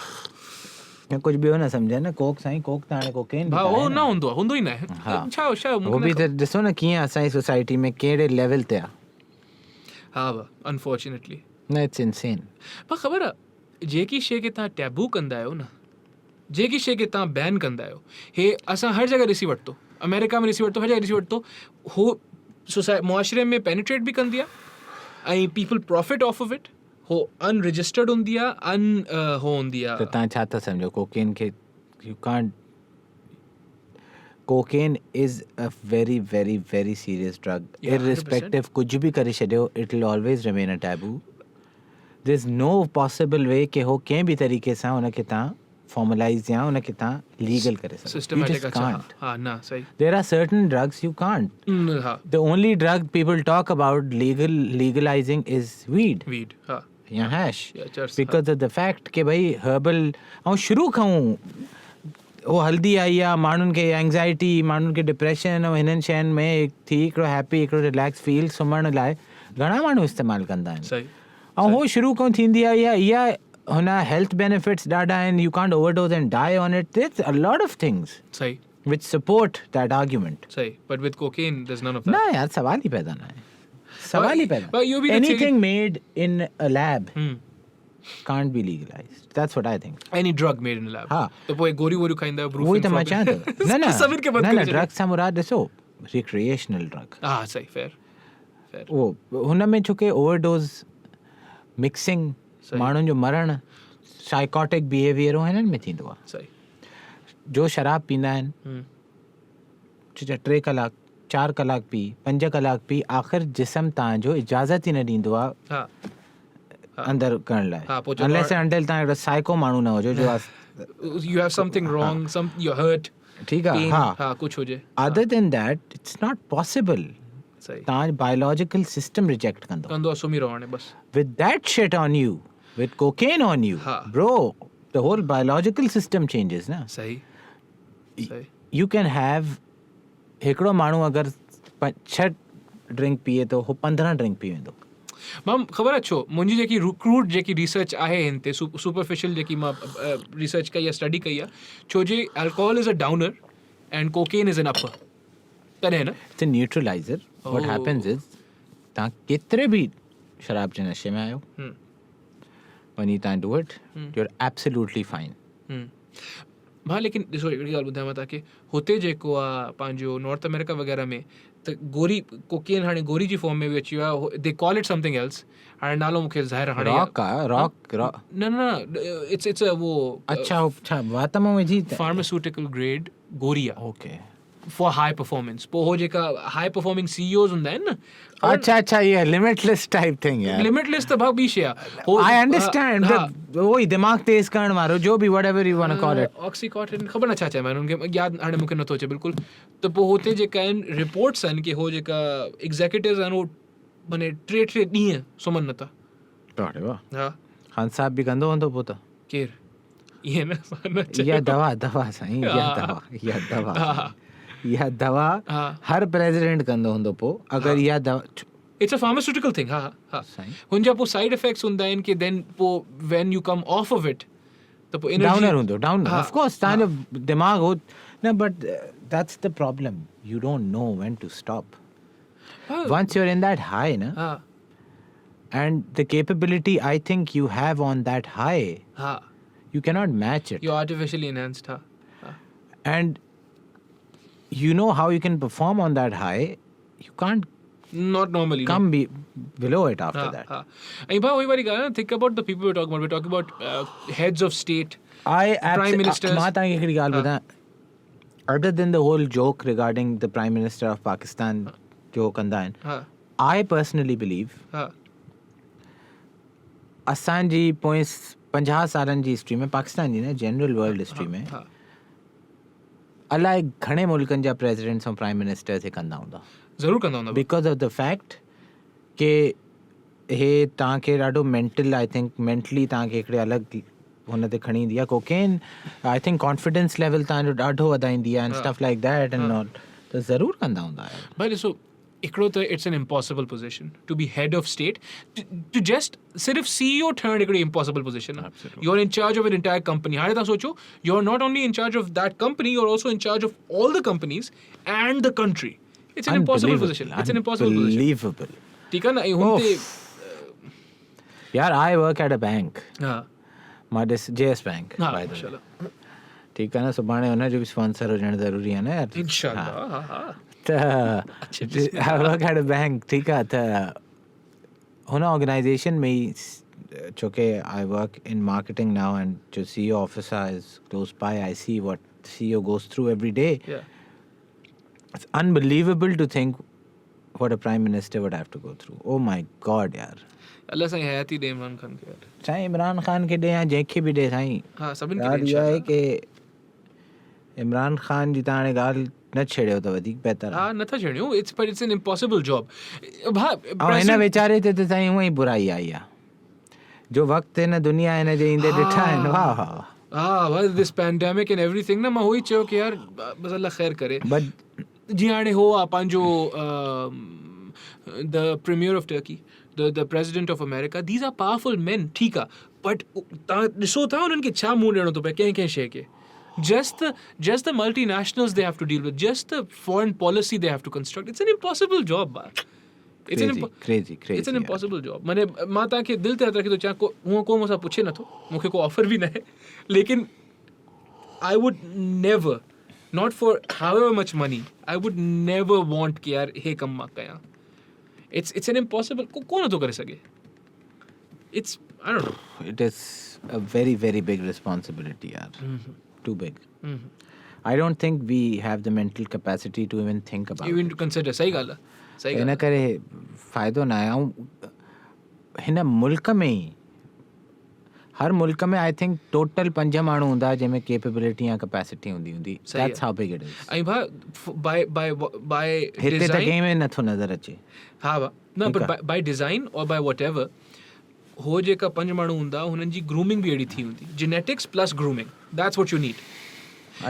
कुछ ॿियो न सम्झे न कोक साईं कोक त हाणे कोकेन भाउ उहो न हूंदो ई न आहे छा उहो बि त ॾिसो न कीअं असांजी सोसाइटी में कहिड़े लेवल ते आहे हा अनफॉर्चुनेटली न इट्स इनसेन पर ख़बर आहे जेकी शइ खे तव्हां टैबू कंदा आहियो न जेकी शइ खे तव्हां बैन कंदा आहियो हे असां हर जॻह ॾिसी वरितो अमेरिका में ॾिसी वरितो हर जॻह ॾिसी वरितो हो मुआशरे में पेनिट्रेट बि कंदी आहे ऐं पीपल प्रॉफिट ऑफ ऑफ इट हो अनरजिस्टर्ड हूंदी आहे हो हूंदी आहे त तव्हां छा था सम्झो कोकेन खे you can't cocaine is a very very very serious drug irrespective कुझु बि करे छॾियो it will always remain a taboo there is no possible way कि हो कंहिं बि तरीक़े सां हुनखे तव्हां फॉर्मलाइज़ या हुनखे तव्हां लीगल करे सघो there are certain drugs you can't the only drug people talk about legalizing is weed या hash because of the fact कि भाई हर्बल ऐं शुरू खां उहो हल्दी आई आहे माण्हुनि खे एंग्ज़ाइटी माण्हुनि खे डिप्रेशन ऐं हिननि शयुनि में थी हिकिड़ो हैप्पी हिकिड़ो रिलैक्स फील सुम्हण लाइ घणा माण्हू इस्तेमालु कंदा आहिनि ऐं उहो शुरू खां थींदी आहे इहा हुन हेल्थ बेनिफिट्स ॾाढा आहिनि you can't overdose and die on it there a lot of things which support that argument. Sahi, but with cocaine there's none of that. No, yaar, सवाल ही पैदा ना है. सवाल ही पैदा. Anything made in a lab can't be legalized. That's what I think. Any drug made in a lab. हाँ. तो वो गोरी वोरी खाइंदा है. वही तो मैं चाहता हूँ. ना सबन के बंद कर. drug से मुराद देखो recreational drug. हाँ सही fair. वो हुन में चुके overdose mixing माण्हुनि जो मरण psychotic behavior हो हिननि में थींदो आहे. सही. जो शराब पींदा आहिनि 3 कलाक 4 कलाक पी 5 कलाक पी आख़िर जिस्म तव्हांजो इजाज़त ई न ॾींदो आहे अंदरि करण लाइ unless and until तव्हां हिकिड़ो साइको माण्हू न हुजो जो you have something wrong you're hurt ठीक है हाँ कुछ हो जाए other than that it's not possible सही तां biological system reject कंदो सुमी रहने बस with that shit on you with cocaine on you हाँ bro the whole biological system changes ना सही सही you can have हिकिड़ो माण्हू अगर 6 ड्रिंक पीए तो हो 15 ड्रिंक पी वेंदो मां ख़बर अछो मुंहिंजी जेकी क्रूड जेकी रिसर्च आहे हिन ते सुपरफिशियल जेकी मां रिसर्च कई आहे स्टडी कई आहे छो जे alcohol is a downer and cocaine is an upper तॾहिं न it's a neutralizer what happens is तव्हां केतिरे बि शराब जे नशे में आहियो वञी तव्हां do it you are absolutely fine भाउ लेकिन ॾिसो हिकिड़ी ॻाल्हि ॿुधायांव तव्हांखे हुते जेको आहे पंहिंजो नॉर्थ अमेरिका वग़ैरह में त गोरी कोकेन हाणे गोरी जी फॉर्म में बि अची वियो आहे they call it something else हाणे नालो मूंखे ज़ाहिर हाणे रॉक न इट्स वो अच्छा वात में विझी फार्मास्यूटिकल ग्रेड गोरी आहे ओके फॉर हाई परफॉर्मेंस पोइ हो जेका हाई परफॉर्मिंग CEOs हूंदा आहिनि न अच्छा ये लिमिटलेस टाइप थिंग यार लिमिटलेस त भाउ ॿी शइ आहे आई अंडरस्टैंड वो ही दिमाग तेज करण वारो जो बि whatever you want to call it oxycontin ख़बर न छा चइबा आहिनि हुनखे यादि हाणे मूंखे नथो अचे बिल्कुलु त पोइ हुते जेका आहिनि रिपोर्ट्स आहिनि की हो जेका एग्ज़ेक्यूटिव्स आहिनि उहो माने 3 ॾींहं सुम्हनि नथा अरे वाह हा खान साहब बि कंदो हूंदो पोइ त केरु ईअं न इहा दवा साईं इहा दवा हा हर प्रेसिडेंट कंदो हूंदो पोइ अगरि इहा दवा इट्स अ फार्मास्यूटिकल थिंग हा हा साईं हुनजा पोइ साइड इफेक्ट्स हूंदा आहिनि की देन पोइ when you come of of it त पोइ डाउनर हूंदो डाउनर हा, ऑफ कोर्स तव्हांजो दिमाग़ हो न but that's the problem you don't know when to stop once you are in that high ना हा and the capability I think you have on that high हा you cannot match it U artificially enhanced हा and you know how you can perform on that high you can't not normally come below it after that हाँ ऐं भाउ वही वारी ॻाल्हि think about the people we're talking about heads of state prime ministers मां तव्हांखे हिकिड़ी ॻाल्हि ॿुधायां other than the whole joke regarding the prime minister of Pakistan जो कंदा आहिनि हा I personally believe हा असांजी पोइ 50 सालनि जी हिस्ट्री में पाकिस्तान जी न जनरल वर्ल्ड हिस्ट्री में हा अलाए घणे मुल्कनि जा प्रेसिडेंट्स ऐं प्राइम मिनिस्टर्स हे कंदा हूंदा ज़रूरु कंदा हूंदा बिकॉज ऑफ द फैक्ट के हे तव्हांखे ॾाढो मेंटल आई थिंक मेंटली तव्हांखे हिकिड़े अलॻि हुन ते खणी ईंदी आहे cocaine I think confidence level तव्हांजो ॾाढो वधाईंदी आहे and stuff like that and all त ज़रूरु कंदा हूंदा भाई ॾिसो हिकिड़ो त it's an impossible position to be head of state to just सिर्फ़ु CEO ठहणु हिकिड़ी इम्पॉसिबल पोजिशन आहे you are in charge of an entire company हाणे तव्हां सोचो you are not only in charge of that company you are also in charge of all the companies and the country it's an impossible position it's an impossible position ठीकु आहे न ऐं हुन ते यार आई वर्क एट अ बैंक हा मां ॾिस JS बैंक हा बाय द वे इंशाल्लाह ठीकु आहे न सुभाणे हुनजो बि स्पॉन्सर हुजणु ज़रूरी आहे न यार इंशाल्लाह हा हा त I work at a bank ठीकु आहे त हुन ऑर्गेनाइजेशन में ई छोकी I work in marketing now and जो CEO officer is close by I see what CEO goes through every day it's unbelievable to think what a prime minister would have to go through oh my god यार अल्लाह साईं हयाती ॾे इमरान ख़ान खे यार साईं इमरान ख़ान खे ॾे या जंहिंखे बि ॾे साईं हा सभिनि खे ॻाल्हि इहा आहे की इमरान ख़ान जी त हाणे ॻाल्हि न छेड़ियो त वधीक बहितर हा नथा छेड़ियूं इट्स एन इम्पॉसिबल जॉब ऐं हिन वीचारे ते त साईं हूअं ई बुराई आई आहे जो वक़्तु हिन दुनिया हिन जे ईंदे ॾिठा आहिनि वाह वाह हा बस दिस पैंडेमिक एंड एवरीथिंग ना मां उहो ई चयो की यार बस अल्लाह ख़ैर करे बट जीअं हाणे हो आहे पंहिंजो the premier of Turkey the president of America these are powerful man ठीकु आहे बट तव्हां ॾिसो था उन्हनि खे छा मुंहुं ॾियणो थो पए कंहिं कंहिं शइ खे just the multinationals they have to deal with, just the foreign policy they have to construct. It's an impossible job, man. crazy it's an impossible job. माने मां तव्हांखे दिल ते हथ रखी थो चाहियां को मूंसां पुछे नथो मूंखे को ऑफर बि न आहे लेकिन I would never, not for however much money, I would never want कि यार हे कम मां कयां. It's an impossible. को नथो करे सघे. It's I don't know. It is a very very big responsibility, yaar. Too big. I don't think we have the mental capacity to even think about even to consider सही ॻाल्हि आहे सही इन करे फ़ाइदो न आहे ऐं हिन मुल्क में ई हर मुल्क में आई थिंक टोटल 5 माण्हू हूंदा जंहिंमें कैपेबिलिटी या कैपेसिटी हूंदी that's how big it is ऐं भाउ बाय हिते त कंहिं में नथो नज़र अचे हा भाउ न बट बाय डिज़ाइन और बाय वॉट एवर हो जेका 5 माण्हू हूंदा हुननि जी ग्रूमिंग बि अहिड़ी थी हूंदी genetics plus grooming that's what U need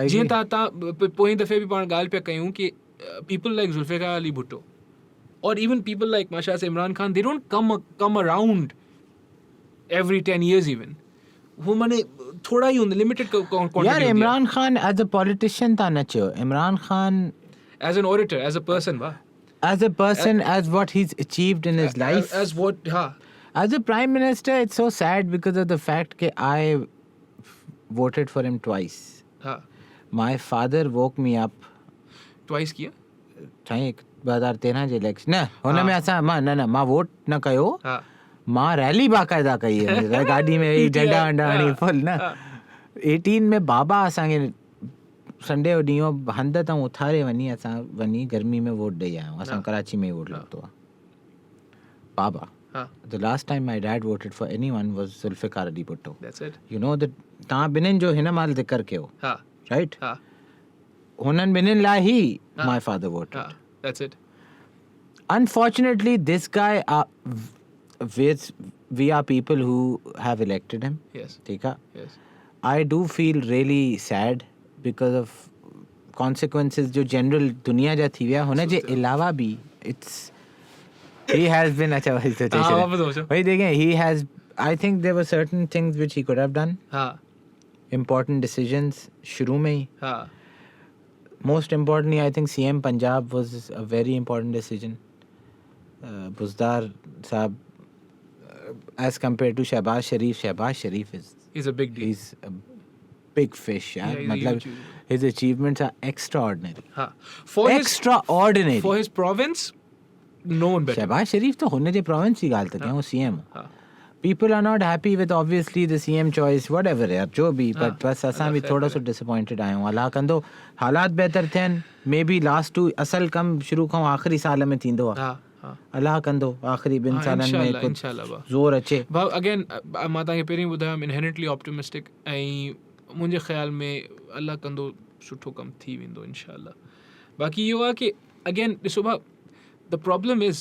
जीअं तव्हां पोएं दफ़े बि पाण ॻाल्हि पिया कयूं कि पीपल लाइक ज़ुल्फ़िकार अली भुट्टो और even people like Masha Imran Khan, they don't come around every 10 years even. वो माने थोड़ा ही उन limited quantity यार Imran Khan as a politician था न चयो Imran Khan as an orator, as a person, as a person, as what he's achieved in his life, as what as a prime minister. It's so sad because of the fact that I voted for him twice. My father woke me up twice किया चाहे 2013 जे election न हुन में असां मां vote न कयो मां rally बाक़ाइदा कई आहे गाॾी में वेही झंडा वंडा हणी फुल न 18 में बाबा असांखे संडे जो ॾींहुं हंध तां उथारे वञी गर्मी में वोट ॾेई आया असां कराची में वोट लॻतो आहे बाबा The last time my dad voted for anyone was Zulfikar Ali Bhutto. That's it. You know that तव्हां ॿिन्हिनि जो हिन महिल ज़िक्र कयो right हुननि ॿिन्हिनि लाइ ही my father voted. That's it. Unfortunately, this guy, we are people who have elected him. Yes. Yes. I do feel really sad because of consequences जो general दुनिया जा थी विया हुन जे अलावा भी he has been अच्छा वही देखें he has I think there were certain things which he could have done. Important decisions शुरू में ही most importantly, I think CM Punjab was a very important decision. Buzdar Saab, as compared to Shehbaz Sharif he's a big deal. He's a big fish. His achievements are extraordinary. Extraordinary. For his province, no one better. Shehbaz Sharif to honne je province की गाल तक है वो CM. People are not happy with obviously the CM choice, whatever यार जो भी but बस असां भी थोड़ा सो disappointed आहियूं अलाह कंदो हालात बेहतर थियनि maybe last 2 असल कम शुरू खां आख़िरी साल में थींदो आहे अलाह कंदो आख़िरी 2 सालनि में कुझु ज़ोर अचे अगेन मां तव्हांखे पहिरीं ॿुधायो इनहेरेंटली ऑप्टिमिस्टिक ऐं मुंहिंजे ख़्याल में अलाह कंदो सुठो कमु थी वेंदो इंशाअल्लाह बाक़ी इहो आहे कि अगेन ॾिसो भाउ the problem is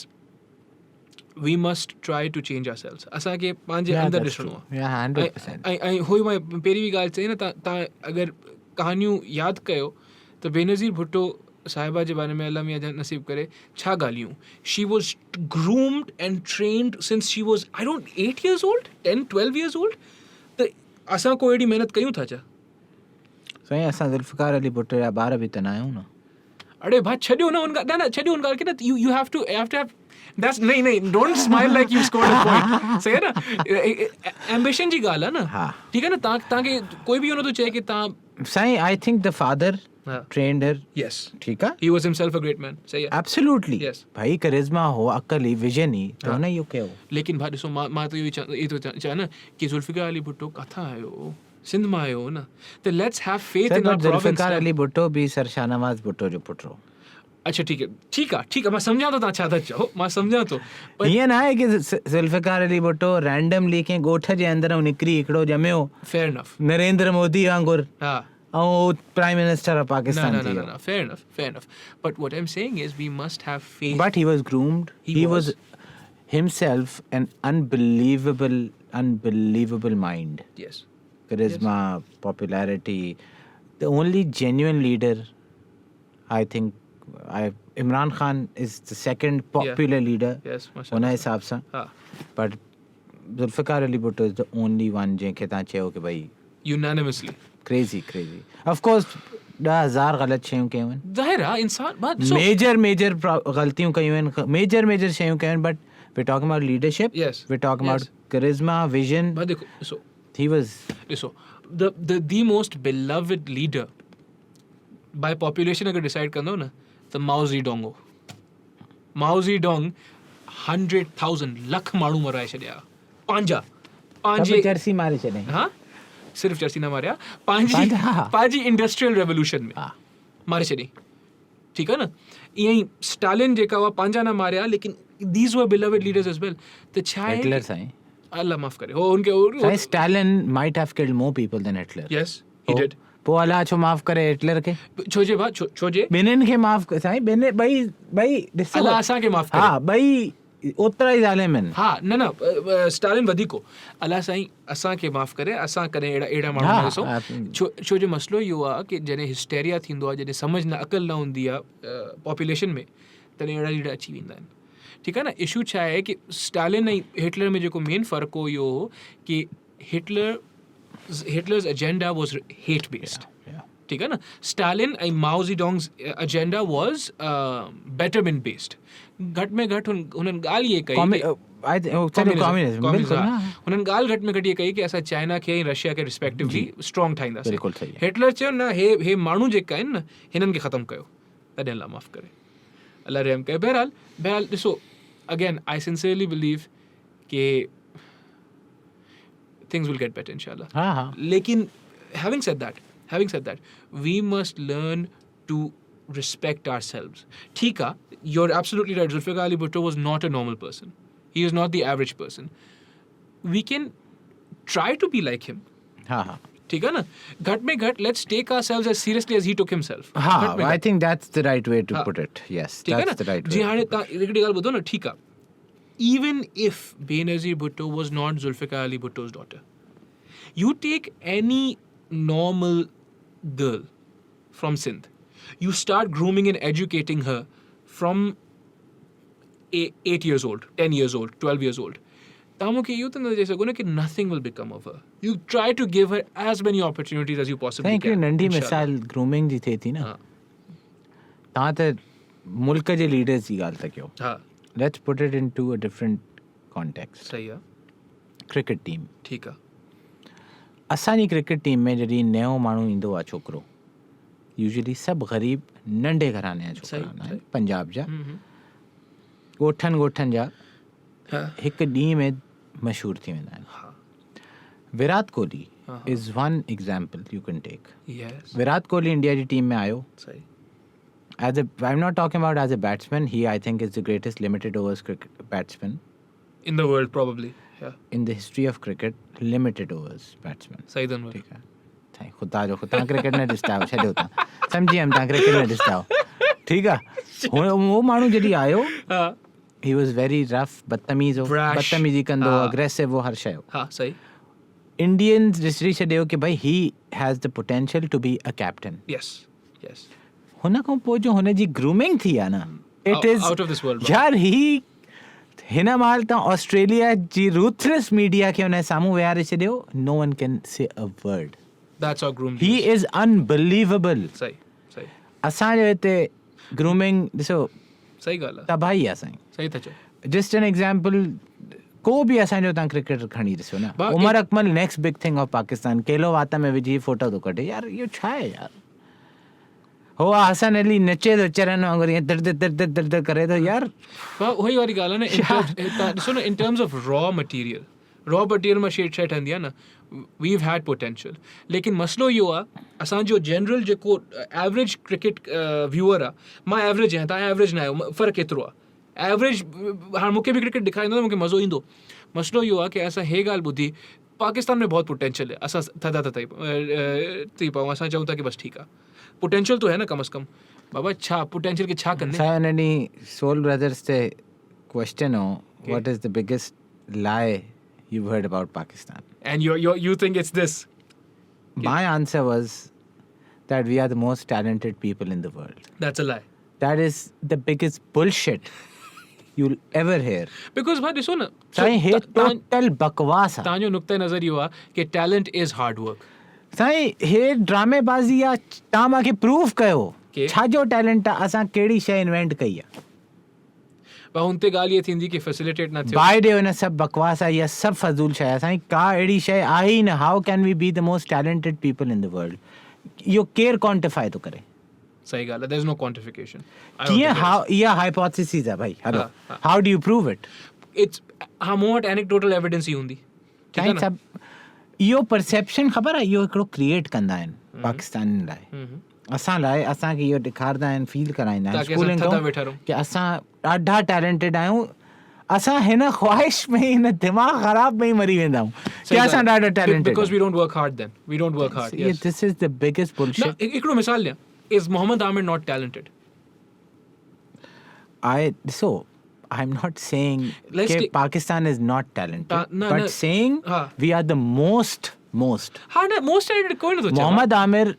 we must try to change ourselves असांखे पंहिंजे अंदरि ॾिसणो आहे ऐं हो ई मां पहिरीं बि ॻाल्हि चई न तव्हां अगरि कहानियूं यादि कयो त बेनज़ीर भुट्टो साहिबा जे बारे में अल्लाह मियां नसीब करे छा ॻाल्हियूं she was groomed and trained since she was I don't 8 years old 10-12 years old त असां को एॾी महिनत कयूं था छा साईं असां ज़ुल्फ़िकार अली भुट्टो जा ॿार बि त न आहियूं न अरे भाई छॾियो न उन न छॾियो उन ॻाल्हि खे न you have to have that's नहीं don't smile like you scored a point सही है ना ambition जी ॻाल्हि आहे न ठीक है ना तव्हांखे कोई बि इहो नथो चए कि तव्हां साईं I think the father trained her yes ठीक आहे he was himself a great man सही है absolutely yes भाई करिश्मा हो अकल ही विजन ही तो न इहो कयो लेकिन भाई ॾिसो मां त इहो चाहियां न कि ज़ुल्फ़िकार अली भुट्टो किथां आयो सिंध मां आयो न त let's have faith in our province Zulfikar Ali Bhutto बि सर शाहनवाज़ भुट्टो जो पुटु अच्छा ठीक आहे मां सम्झां थो तव्हां छा था चओ मां सम्झां थो ईअं न आहे कि ज़ुल्फ़िकार अली भुट्टो रैंडमली कंहिं ॻोठ जे अंदरि निकिरी हिकिड़ो ॼमियो फेयर इनफ नरेंद्र मोदी वांगुरु ऐं prime minister of Pakistan no fair enough but what I'm saying is we must have faith but he was groomed he was himself an unbelievable mind yes charisma popularity the only genuine leader I think Imran Khan is the second popular leader yes उन हिसाब सां but Zulfikar Ali Bhutto is the only one जंहिंखे तव्हां चयो कि भई unanimously crazy of course 10,000 गलत शयूं कयूं आहिनि ज़ाहिर आहे इंसान मेजर ग़लतियूं कयूं आहिनि मेजर शयूं कयूं आहिनि but we're talking about leadership yes we're talking about charisma vision but देखो so he was the most beloved leader by population अगर डिसाइड कंदो न त माओ ज़ेडोंग 100,000 लख माण्हू मराए छॾिया पंहिंजे चरसी मारे छॾे हाँ सिर्फ़ चरसी न मारिया पंहिंजी इंडस्ट्रियल रेवोल्यूशन में मारे छॾी ठीकु आहे न ईअं ई स्टालिन जेका हुआ पंहिंजा न मारिया लेकिन these were beloved leaders as well त छा आहे अल्लाह माफ़ करे हो उनके Stalin might have killed more people than Hitler. Yes, he did. पोइ अलाह छो माफ़ करे हिटलर खे? छोजे ॿिन्हिनि खे माफ़ साईं ॿई ॾिसो अलाह असांखे माफ़ करे. हा ॿई ओतिरा ई ज़ालिम आहिनि. हा न स्टालिन वधीक हो. अलाह साईं असांखे माफ़ करे. असां कॾहिं अहिड़ा माण्हू न ॾिसूं. छो जो मसइलो इहो आहे की जॾहिं हिस्टेरिया थींदो आहे, जॾहिं सम्झ न अक़ल न हूंदी आहे पॉपुलेशन में, तॾहिं अहिड़ा लीडर अची वेंदा आहिनि. ठीकु आहे न. इशू छा आहे की स्टालिन ऐं हिटलर में जेको मेन फ़र्क़ु हो इहो हो की Hitler's agenda was hate based. ठीक है ना. स्टालिन ऐं माओ ज़ेडोंग्स एजेंडा वाज betterment based. घट में घटि हुननि ॻाल्हि इहे कई हुननि ॻाल्हि घटि में घटि इहे कई की असां चाइना खे ऐं रशिया खे रिस्पेक्टिवली स्ट्रॉन्ग ठाहींदासीं. हिटलर चयो न हे माण्हू जेका आहिनि न हिननि खे ख़तमु कयो. तॾहिं अलाह माफ़ करे, अलाह रहम करे. बहरहाल ॾिसो, अगेन आई सिंसियरली बिलीव के things will get better inshallah. Lekin having said that, we must learn to respect ourselves. Thika, you're absolutely right. Zulfikar Ali Bhutto was not a normal person. He is not the average person. We can try to be like him. Thika na. Ghat mein ghat, let's take ourselves as seriously as he took himself. I think that's the right way to put it. Yes, that's the right way. Ji hane ta ekdi gal budho na. Thika. Even if Benazir Bhutto was not Zulfikar Ali Bhutto's daughter, you take any normal girl from Sindh, you start grooming and educating her from 8 years old, 10 years old, 12 years old. Nothing will become of her. You try to give her as many opportunities as you possibly can. नंढी मिसाल grooming जी थिए थी न. तव्हां त मुल्क जे leaders जी ॻाल्हि था कयो. Let's put it into a different context. सही आहे. Cricket team. ठीकु आहे. असांजी क्रिकेट टीम में जॾहिं नयो माण्हू ईंदो आहे छोकिरो, यूजली सभु ग़रीब नंढे घराने जा छोकिरा हूंदा आहिनि, पंजाब जा, ॻोठनि जा, हिकु ॾींहं में मशहूरु थी वेंदा आहिनि. Virat Kohli is one example you can take. Virat Kohli India जी टीम में आयो. I'm not talking about as a batsman. He, I think, is the greatest limited overs cricket batsman in the world, probably. Yeah. In the history of cricket, limited overs batsman. सही धन्यवाद. ठीक है. थाई खुदा जो खुदा cricket ने disturb छे देता. समझी हम ता क्रिकेट ने डिस्टर्ब. ठीक है. वो मानू जदी आयो. He was very rough, बदतमीज हो, बदतमीजी कंदो, aggressive हो हर शय. हां सही. Indians डिस्ट्री छडियो कि भाई he has the potential to be a captain. Yes. हुन खां पोइ जो हुन जी ग्रूमिंग थी आहे न, it is out of this world. यार ही हिन महिल तव्हां ऑस्ट्रेलिया जी रूथलेस मीडिया खे हुन जे साम्हूं विहारे छॾियो. नो one can say a word. That's how grooming. He is unbelievable. सही. असांजे हिते ग्रूमिंग ॾिसो, सही ॻाल्हि आहे, तबाही आहे साईं. सही था चओ. जस्ट एन एग्जाम्पल, को बि असांजो तव्हां क्रिकेटर खणी ॾिसो न, Umar Akmal next big thing of Pakistan, केलो वात में विझी फोटो थो कढे. यार इहो छा आहे यार? हो हसन अली नचे थो चरन वांगुरु ईअं दर करे थो यार. उहोई वारी ॻाल्हि आहे न. ॾिसो न, इन टर्म्स ऑफ रॉ मटीरियल मां शइ ठहंदी आहे न. वीव हैड पोटेंशियल. लेकिन मसइलो इहो आहे, असांजो जनरल जेको एवरेज क्रिकेट व्यूअर आहे, मां एवरेज आहियां, तव्हां एवरेज न आहियो, फ़र्क़ु केतिरो आहे. एवरेज हाणे मूंखे बि क्रिकेट ॾेखारींदो त मूंखे मज़ो ईंदो. मसइलो इहो आहे की असां हे ॻाल्हि ॿुधी, पाकिस्तान में बहुत पोटेंशियल है, असां थधा थी पाऊं, असां चऊं था कि बस ठीकु आहे, पोटेंशियल तो है न कम से कम. बाबा छा पोटेंशियल खे छा कंदे. असां हुन ॾींहुं सोल ब्रदर्स ते क्वेश्चन हो, व्हाट इज़ द बिगेस्ट लाई you've heard about Pakistan? And you think it's this? My answer was that we are the most talented people in the world. That's a lie. That is the biggest bullshit you'll ever hear. Because भाई देखो ना, साईं हे total बकवास आहे. तव्हांजो नुक्ते नज़र इहो आहे कि टैलेंट इज़ हार्ड वर्क. साईं हे ड्रामेबाज़ी आहे. तव्हां मूंखे प्रूव कयो छा जो टैलेंट आहे, असां कहिड़ी शइ इन्वेंट कई आहे. हुन ते ॻाल्हि इहा थींदी कि फैसिलिटेट न थिए. बाय ॾियो, हिन सभु बकवास आहे, इहा सभु फज़ूल शइ आहे. साईं का अहिड़ी शइ आहे ई न. How can we be the most talented people in the world? इहो केरु क्वांटिफाई थो करे? सही ॻाल्हि आहे. There is no quantification. कीअं? हाउ? इहा हाइपोथेसिस आहे भाई. Hello, how do you prove it? It's मूं वटि एनेक्डोटल एविडेंस ई हूंदी. साईं सभु इहो परसेप्शन ख़बर आहे, इहो हिकिड़ो क्रिएट कंदा आहिनि पाकिस्तान लाइ, असां लाइ. असांखे इहो ॾेखारींदा आहिनि, फील कराईंदा आहिनि स्कूलिंग कि असां ॾाढा टैलेंटेड आहियूं. असां हिन ख्वाहिश में हिन दिमाग़ ख़राब में ही मरी वेंदा आहियूं कि असां ॾाढा talented because we don't work hard then. We don't work hard. Yes. This is the biggest bullshit. ना हिकिड़ो मिसाल लिया. Is Mohammad Amir not talented? I'm not saying that Pakistan is not talented, no, but no. saying we are the most. हाँ ना most talented कोई ना तो Mohammad Amir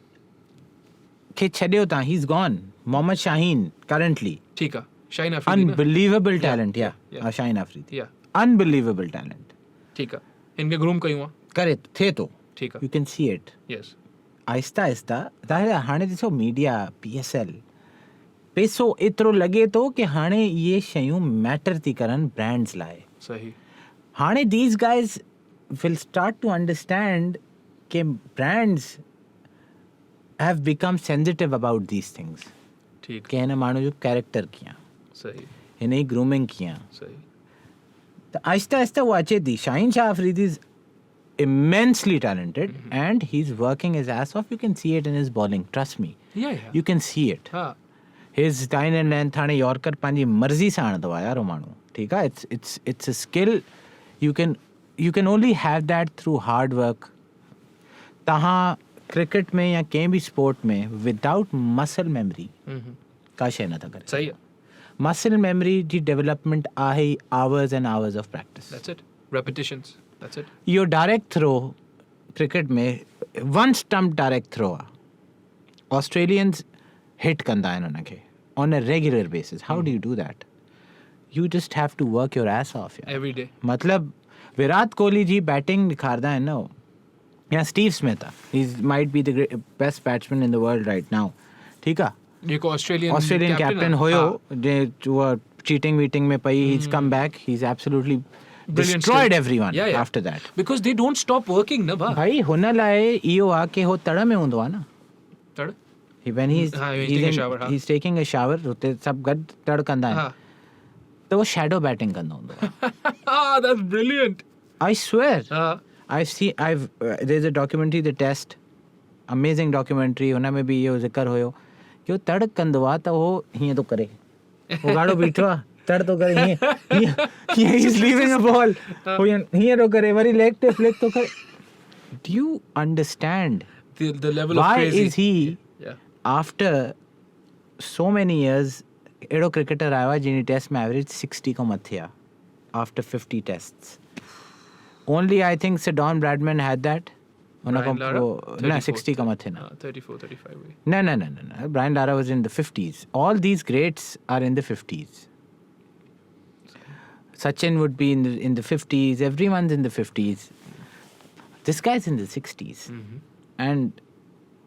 के छड़ियो था, he's gone. Mohammad Shaheen currently. ठीक है. Shaheen Afridi. Unbelievable talent, yeah. Shaheen Afridi. Yeah. Unbelievable talent. ठीक है. इनके groom कहीं हुआ. करे थे तो. ठीक है. You can see it. Yes. आहिस्ता दाहिर हाणे ॾिसो मीडिया PSL पैसो एतिरो लॻे थो कि हाणे ये शयूं मैटर थी करनि ब्रांड्स लाइ. सही. हाणे these guys will start to understand कि brands have become sensitive about these things. ठीक. कि हिन माण्हू जो कैरेक्टर कीअं. सही. हिन जी ग्रूमिंग कीअं. सही. त आहिस्ता वो अचे थी. Shaheen Shah Afridi is immensely talented and he's working his ass off. You can see it in his bowling. Trust me. Yeah. You can see it. हाँ. His line and length हाणे यॉर्कर पंहिंजी मर्ज़ी सां हणंदो आहे यार माण्हू. ठीकु आहे. It's a skill. You can only have that through hard work. तव्हां क्रिकेट में या कंहिं बि स्पोर्ट में विदाउट मसल मेमरी का शइ नथा करे. सही है. मसल मेमरी जी डेवलपमेंट आहे hours and hours of practice. That's it. Repetitions. That's it. Your direct throw cricket में वन स्टम्प डायरेक्ट थ्रो आहे. ऑस्ट्रेलियंस हिट कंदा आहिनि हुनखे on a regular basis. How do you do that? You just have to work your ass off. Every day. मतलब Virat Kohli ji batting ॾेखारंदा आहिनि न, या स्टीव स्मिथ आहे. He might be the best batsman इन द वर्ल्ड राइट नाउ. ठीकु आहे. जेको ऑस्ट्रेलियन कैप्टन हुयो जे उहा चीटिंग वीटिंग में पई. He's come back. He's absolutely destroyed everyone after that. Because they don't stop working na भाई हुन लाइ इहो आहे कि हो तड़ में हूंदो आहे न. तड़. When he's taking a shower हुते सभु गॾु तड़ कंदा आहिनि त वो शैडो बैटिंग कंदो हूंदो आहे. That's brilliant. I swear. There's a documentary, The Test. Amazing documentary. हुन में बि इहो ज़िक्र हुयो कि वो तड़ कंदो आहे त हो हीअं थो करे. वो गाड़ो बीठो आहे तड़ तो करे हीअं he's leaving a ball. हीअं थो करे वरी लेग ते फ्लिक थो करे. Do you understand the level of why crazy? is he after so many years अहिड़ो क्रिकेटर आयो आहे जिन टेस्ट में एवरेज 60 खां मथे आहे after 50 tests? Only I think Sir Don Bradman had that. हुन खां पोइ न 60 खां मथे न. 34-35 No. Brian Lara was in the 50s. All these greats are in the 50s. Sachin would be in the 50s. Everyone's in the 50s. This guy's in the 60s. And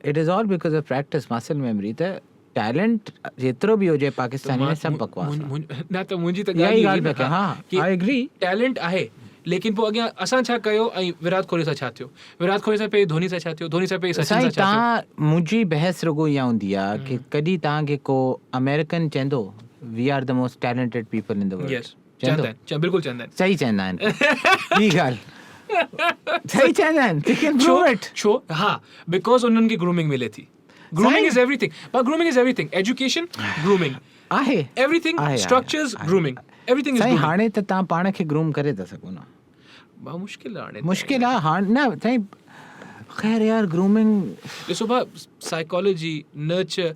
it is all because of practice, muscle memory. The talent जेतिरो भी हो जाए पाकिस्तानी में सब बकवास आहे. ना त मुंहिंजी त ॻाल्हि आहे. हाँ, I agree. टैलेंट आहे लेकिन पोइ अॻियां असां छा कयो ऐं विराट कोहली सां छा थियो, विराट कोहली सां पहिरीं धोनी सां छा थियो, धोनी सां पहिरीं सचिन सां छा थियो. तव्हां मुंहिंजी बहस रुगो इहा हूंदी आहे कि कॾहिं तव्हांखे को अमेरिकन चवंदो we are the most talented people in the world. यस चवंदा आहिनि, बिल्कुलु चवंदा आहिनि. सही चवंदा आहिनि. ॿी ॻाल्हि सही चवंदा आहिनि. They can prove it. छो? हाँ, बिकॉज उन्हनि खे ग्रूमिंग मिले थी. Grooming is everything. But grooming is everything. Education, grooming. आहे. Everything, structures, grooming. Everything is grooming. हाणे त तव्हां पाण खे ग्रूम करे था सघो न. मुश्किल आहे. मुश्किल आहे हाणे न साईं. ख़ैर यार ग्रूमिंग ॾिसो भाउ साइकोलॉजी नर्चर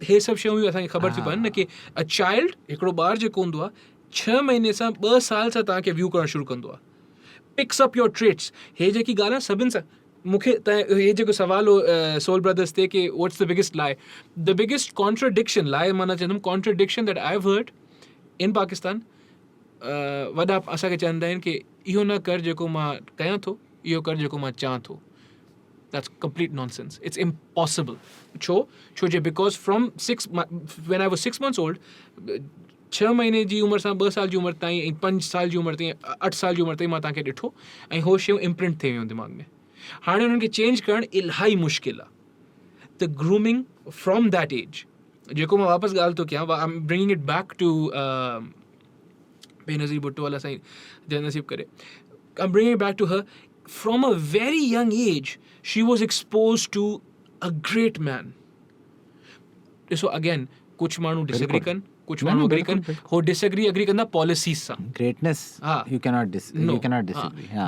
हे सभु शयूं बि असांखे ख़बर थियूं पवनि न कि अ चाइल्ड हिकिड़ो ॿार जेको हूंदो आहे 6 महीने सां 2 साल सां तव्हांखे व्यू करणु शुरू कंदो आहे. Picks up your traits. हे जेकी ॻाल्हि आहे सभिनि सां मूंखे हे जेको सवाल हो सोल ब्रदर्स ते कि व्हाट्स द बिगेस्ट लाई. द बिगेस्ट कॉन्ट्रडिक्शन लाई माना चवंदुमि contradiction that I have heard in Pakistan. वॾा असांखे चवंदा आहिनि कि इहो न कर जेको मां कयां थो, इहो कर जेको मां चाहियां थो. That's complete nonsense. It's impossible. छो जे because from when I was 6 months old 6 महीने जी उमिरि सां 2 साल जी उमिरि ताईं ऐं 5 साल जी उमिरि ताईं 8 साल जी उमिरि ताईं मां तव्हांखे ॾिठो ऐं हो शयूं इम्प्रिंट थी वियूं दिमाग़ में. हाणे हुननि खे चेंज करणु इलाही मुश्किल आहे. The grooming from that age जेको मां वापसि ॻाल्हि थो कयां, I am bringing it back to Benazir Bhutto वाला साईं जय नसीब करे. I am bringing it back to her. From a very young age she was expose to a great man. ॾिसो अगेन कुछ माण्हू डिसएग्री कनि, कुछ माण्हू एग्री कनि, हो डिसएग्री कंदा पॉलिसीज़ सां. Greatness, you cannot disagree.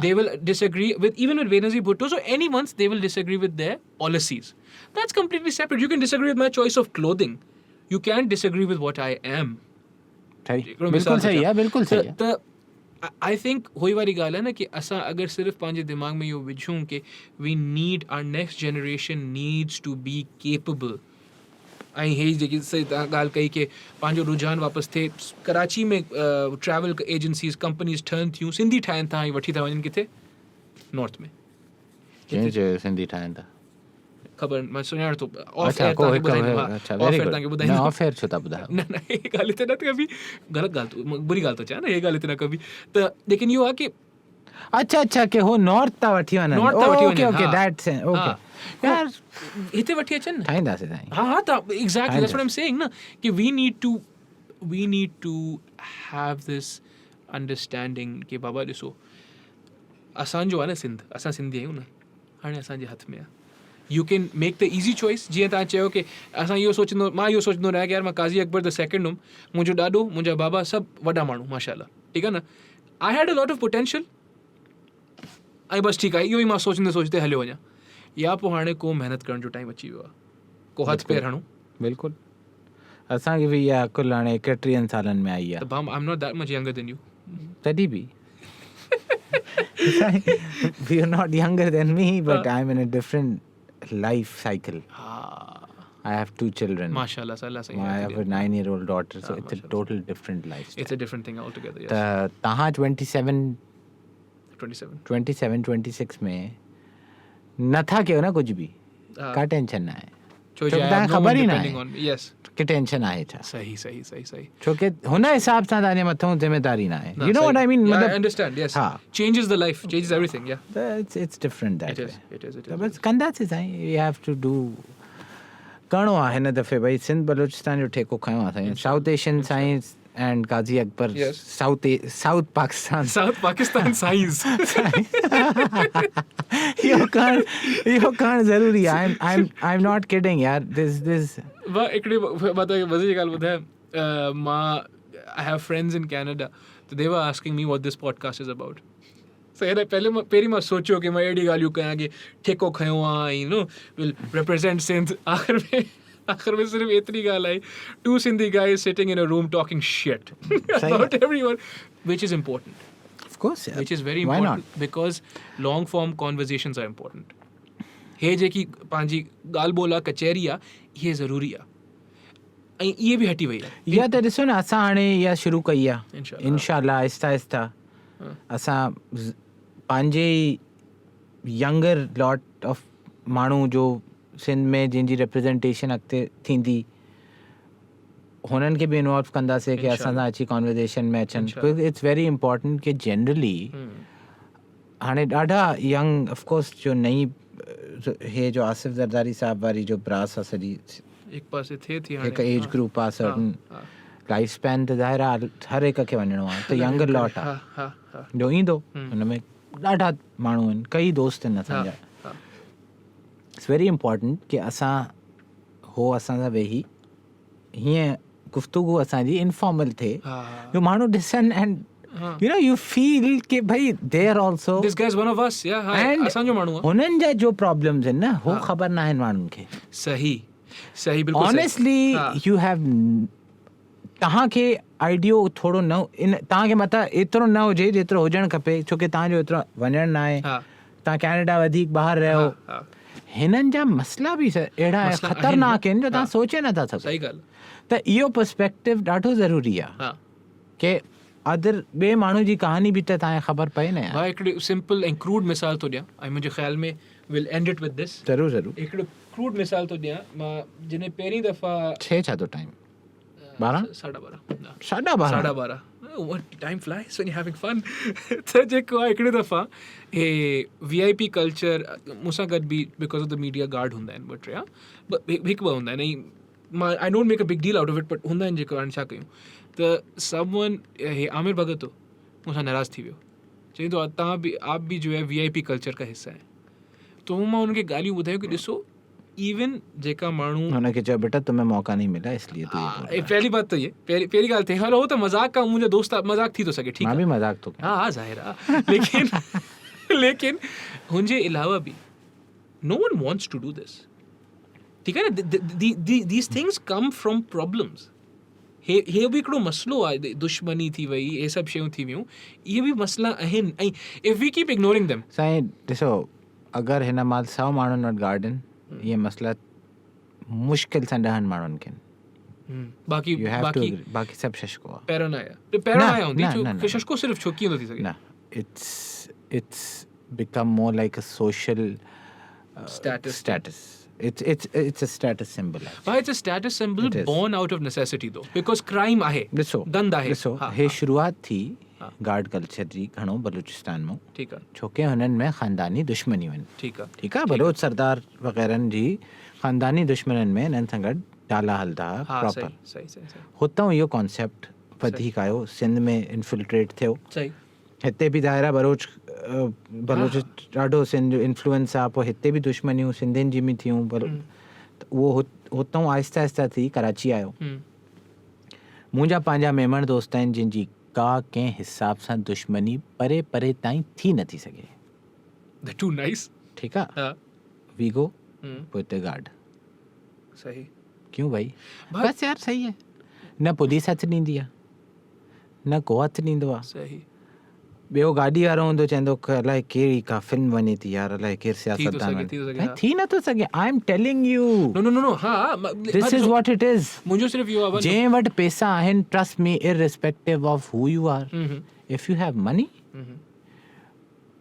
They will disagree with, even with Benazir Bhutto, so anyone's, they will disagree with their policies. That's completely separate. You can disagree with my choice of clothing. You can't disagree with what I am. बिल्कुल सही है, बिल्कुल सही है. I think होई वारी ॻाल्हि आहे न कि असां अगरि सिर्फ़ु पंहिंजे दिमाग़ में इहो विझूं कि we need, our next generation needs to be capable. ऐं हे जेकी सही तव्हां ॻाल्हि कई कि पंहिंजो रुझान वापसि थिए. कराची में ट्रैवल एजेंसीज़ कंपनीज़ ठहनि थियूं, सिंधी ठाहिनि था ऐं वठी था वञनि किथे, नॉर्थ में. सिंधी ठाहिनि था, ख़बर मां सुञाण थो. ऑफ एयर तव्हांखे ॿुधाईंदो. ऑफ एयर छो था ॿुधायो? न हे ॻाल्हि हिते न कबी, ग़लति ॻाल्हि तो, बुरी ॻाल्हि थो चवां न, हे ॻाल्हि हिते न कबी. त लेकिन इहो आहे कि अच्छा कि हो नॉर्थ था वठी वञनि. ओके दैट्स ओके यार, हिते वठी अचनि ठाहींदासीं साईं. हा त exactly that's what I am saying न, कि we need to have this understanding कि बाबा ॾिसो असांजो आहे न सिंध, असां सिंधी आहियूं न, हाणे असांजे हथ में आहे. U can make the easy choice. जीअं तव्हां चयो कि असां इहो सोचंदो, मां इहो सोचंदो रहिया कि यार मां काज़ी अकबर द सेकेंड हुउमि, मुंहिंजो ॾाॾो, मुंहिंजा बाबा सभु वॾा माण्हू माशाल्लाह, ठीकु आहे न. I had a lot of potential ऐं बसि ठीकु आहे, इहो ई मां सोचंदे हलियो वञा. या पोइ हाणे को महिनत करण जो टाइम अची वियो आहे, को हथ पेर हणूं. बिल्कुलु, असांखे बि इहा अकुल हाणे 31 सालनि में आई आहे. I am not that much younger than you. तॾहिं बि we are not younger than me, but I'm in a different life cycle. I have 2 children. Mashallah, I have a 9-year-old daughter, so it's a total different lifestyle. It's a different thing altogether, yes. तहाँ 26 में न था कयो न कुछ भी, का tension ना है, छो तव्हां ख़बर ई न आहे कि टेंशन आहे छा. सही छो कि हुन हिसाब सां तव्हांजे मथां ज़िम्मेदारी न आहे. You know what I mean? I understand, yes. Changes the life, changes everything, yeah. It's different that way. It is. त बस कंदासीं साईं. We have to do, करिणो आहे हिन दफ़े. भई सिंध बलोचिस्तान जो ठेको खयों आहे Sain. South Asian science and Qazi Akbar, South Pakistan science. इहो करणु ज़रूरी आहे. आई एम नॉट किडिंग यार. दिस मां हिकिड़ी मां तव्हांखे मज़े जी ॻाल्हि ॿुधायां. मां I have friends in Canada, त they were asking me what this podcast is about. पहिरीं मां सोचियो कि मां अहिड़ी ॻाल्हियूं कयां कि ठेको खयों आहे, you know, will represent Sindh. आख़िर में सिर्फ़ु एतिरी ॻाल्हि आई, 2 Sindhi guys sitting in a room talking shit about everyone, which is important. Of course, yeah. Which is very important, because long form conversations are important. हे जेकी पंहिंजी ॻाल्हि ॿोल आहे, कचहरी आहे, इहे ज़रूरी आहे ऐं इहे बि हटी वई आहे. इहा त ॾिसो न, असां हाणे इहा शुरू कई आहे इंशाअल्लाह. आहिस्ता असां पंहिंजे यंगर लॉट ऑफ माण्हू जो सिंध में जंहिंजी रिप्रेजेंटेशन अॻिते थींदी, हुननि खे बि इन्वॉल्व कंदासीं कि असां सां अची कॉन्वर्जेशन में अचनि. इट्स वेरी इम्पॉर्टेंट कि जनरली हाणे ॾाढा यंग, ऑफकोर्स जो नई हे जो आसिफ ज़रदारी साहब वारी जो ब्रास आहे सॼी, हिकु पासे थिए थी, हिकु एज ग्रुप आहे, सर्टन लाइफ स्पैन, त ज़ाहिर आहे हर हिक खे वञिणो आहे. त यंगर लॉट आहे जो ईंदो, हुन में ॾाढा माण्हू आहिनि, कई दोस्त आहिनि असांजा. इट्स वेरी इम्पॉर्टेंट कि असां सां वेही हीअं गुफ्तगू असांजी इनफॉर्मल थिए, जो माण्हू ॾिसनि and you know, you feel कि भाई they are also, this guy is one of us, yeah, असांजो माण्हू आहे. हुननि जा जो प्रॉब्लम्स आहिनि न, हो ख़बर न आहिनि माण्हुनि खे. सही बिल्कुलु. ऑनेस्टली यू हैव, तव्हांखे आइडियो थोरो न, तव्हांखे मथां एतिरो न हुजे जेतिरो हुजणु खपे, छो कि तव्हांजो एतिरो वञणु न आहे. तव्हां कैनेडा वधीक ॿाहिरि रहियो. हिननि जा मसला बि अहिड़ा ख़तरनाक आहिनि जो तव्हां सोचे नथा सघो. सही ॻाल्हि. त इहो पर्सपेक्टिव ॾाढो ज़रूरी आहे कि अदर ॿिए माण्हू जी कहानी बि त तव्हांखे ख़बर पए न. भाई हिकिड़ी सिंपल ऐं क्रूड मिसाल थो ॾियां, ऐं मुंहिंजे ख़्याल में विल एंड इट विद दिस. ज़रूरु. हिकिड़ो क्रूड मिसाल थो ॾियां. मां जॾहिं पहिरीं दफ़ा छा थो time 12:30 time flies when you having fun. त जेको आहे हिकिड़ी दफ़ा हे VIP कल्चर मूंसां गॾु बि because of the media guard हूंदा आहिनि, ॿ टे हिकु ॿ हूंदा आहिनि. ऐं मां I don't make a big deal out of it, but हूंदा आहिनि जेको हाणे छा कयूं. त समवन, हे आमिर भगत हो, मूंसां नाराज़ थी वियो. चवंदो आहे आप भी जो है VIP कल्चर का हिस्सा है. तो मां हुनखे ॻाल्हियूं ॿुधायूं कि ॾिसो इवन जेका माण्हू उनखे चयो बेटा तुम्हें मौका नहीं मिला इसलिए तू ये बोल रहा है। पहली बात तो ये पहिरीं ॻाल्हि थिए हलो हो त मज़ाक का मुंहिंजो दोस्त आहे मज़ाक थी थो सघे ठीकु मां आहे भी मजाक तो कयां। हा ज़ाहिर आहे लेकिन हुनजे अलावा बि no one wants to do this ठीक है ना these things come from problems हे बि हिकिड़ो मसलो आहे दुश्मनी थी वई हे सभु शयूं थी वियूं इहे बि मसला आहिनि ऐं if we keep ignoring them साईं ॾिसो अगरि हिन महिल 100 माण्हुनि वटि गार्डन इहे मसला मुश्किल सां 10 माण्हुनि खे बाक़ी बाक़ी सभु शशको आहे। पहिरों न आया हूंदी शशको सिर्फ़ु छो कीअं थो थी सघे न it's become more like a social status. It's a status symbol. Why it's a status symbol born out of necessity though because crime आहे ॾिसो गंद आहे ॾिसो हे शुरूआत थी गार्ड कल्चर जी घणो बलूचिस्तान में ठीकु आहे छोके हुननि में ख़ानदानी दुश्मनियूं आहिनि ठीकु आहे बलोच सरदार वग़ैरहनि जी ख़ानदानी दुश्मननि में हिननि सां गॾु डाला हलंदा प्रॉपर सही हुतां इहो कॉन्सेप्ट वधीक आयो सिंध में इन्फिल्ट्रेट थियो सही हिते बि दायरा बलोच ॾाढो सिंध जो इन्फ्लुएंस आहे पोइ हिते बि दुश्मनियूं सिंधियुनि जी बि थियूं त उहो हुतां आहिस्ता आहिस्ता थी कराची आयो। मुंहिंजा पंहिंजा मेमण दोस्त आहिनि जिन जी का कंहिं हिसाब सां दुश्मनी परे परे ताईं थी नथी सघे टू नाइस ठीकु आहे वीगो पोइ हिते गार्ड सही क्यों भाई बसि यार सही आहे न पुलिस हथु ॾींदी आहे न को हथु ॾींदो आहे सही ॿियो गाॾी वारो हूंदो चवंदो अलाए कहिड़ी का फिल्म वञे थी यार अलाए केरु सियासतदान थी नथो सघे I am telling you no हा this is what it is मुंहिंजो सिर्फ़ु इहो आहे जंहिं वटि पैसा आहिनि trust me irrespective of who you are if you have money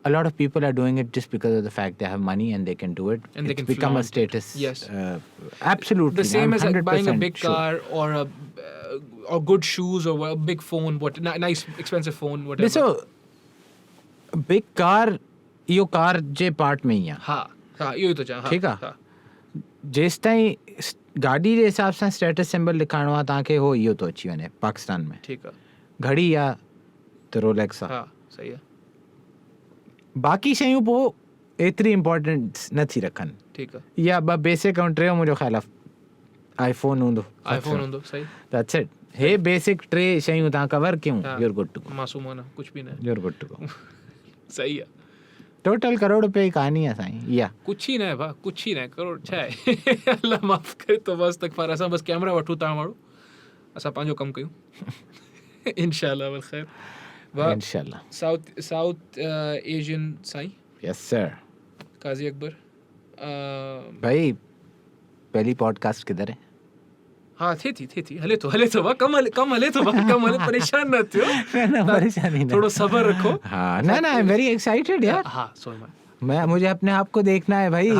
a lot of people are doing it just because of the fact they have money and they can do it and they can become a status yes absolutely the same as like buying a big sure. car or good shoes or a big phone what nice expensive phone whatever so big car इहो car जे part में ई आहे हा इहो ई थो चवां ठीकु आहे जेसि ताईं गाॾी जे हिसाब सां स्टेटस सिंबल लिखाइणो आहे तव्हांखे हो इहो थो अची वञे पाकिस्तान में ठीकु आहे घड़ी आहे त रोलेक्स आहे हा सही आहे बाक़ी शयूं पोइ एतिरी इम्पोर्टेंस नथी रखनि ठीकु आहे या ॿ बेसिक ऐं टे मुंहिंजो ख़्यालु आहे आईफोन हूंदो सही दैट्स इट हे बेसिक टे शयूं तव्हां कवर कयूं यूर गुड टू गो मासूमाना कुझु बि न यूर गुड टू गो सही आहे टोटल करोड़ रुपए जी कहानी आहे साईं इहा कुझु ई न आहे भाउ कुझु ई न आहे करोड़ छा आहे अल्लाह माफ़ करे तो बसि तक पर असां बसि कैमरा वठूं तव्हां वारो असां पंहिंजो कमु कयूं इंशाल्लाह वल ख़ैर इंशाल्लाह साउथ एशियन साईं यस सर काजी अकबर भाई पहली पॉडकास्ट किधर है हाँ थी हले तो वाह कम हले परेशान न थियो ना परेशानी थोड़ो सब्र रखो हाँ ना आई एम वेरी एक्साइटेड यार हाँ सो मुझे अपने आप को देखना है भाई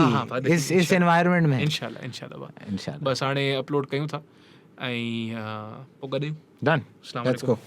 इस एनवायरनमेंट में इंशाल्लाह बस हाणे अपलोड कयूं था ऐं पोइ गॾु डन लेट्स गो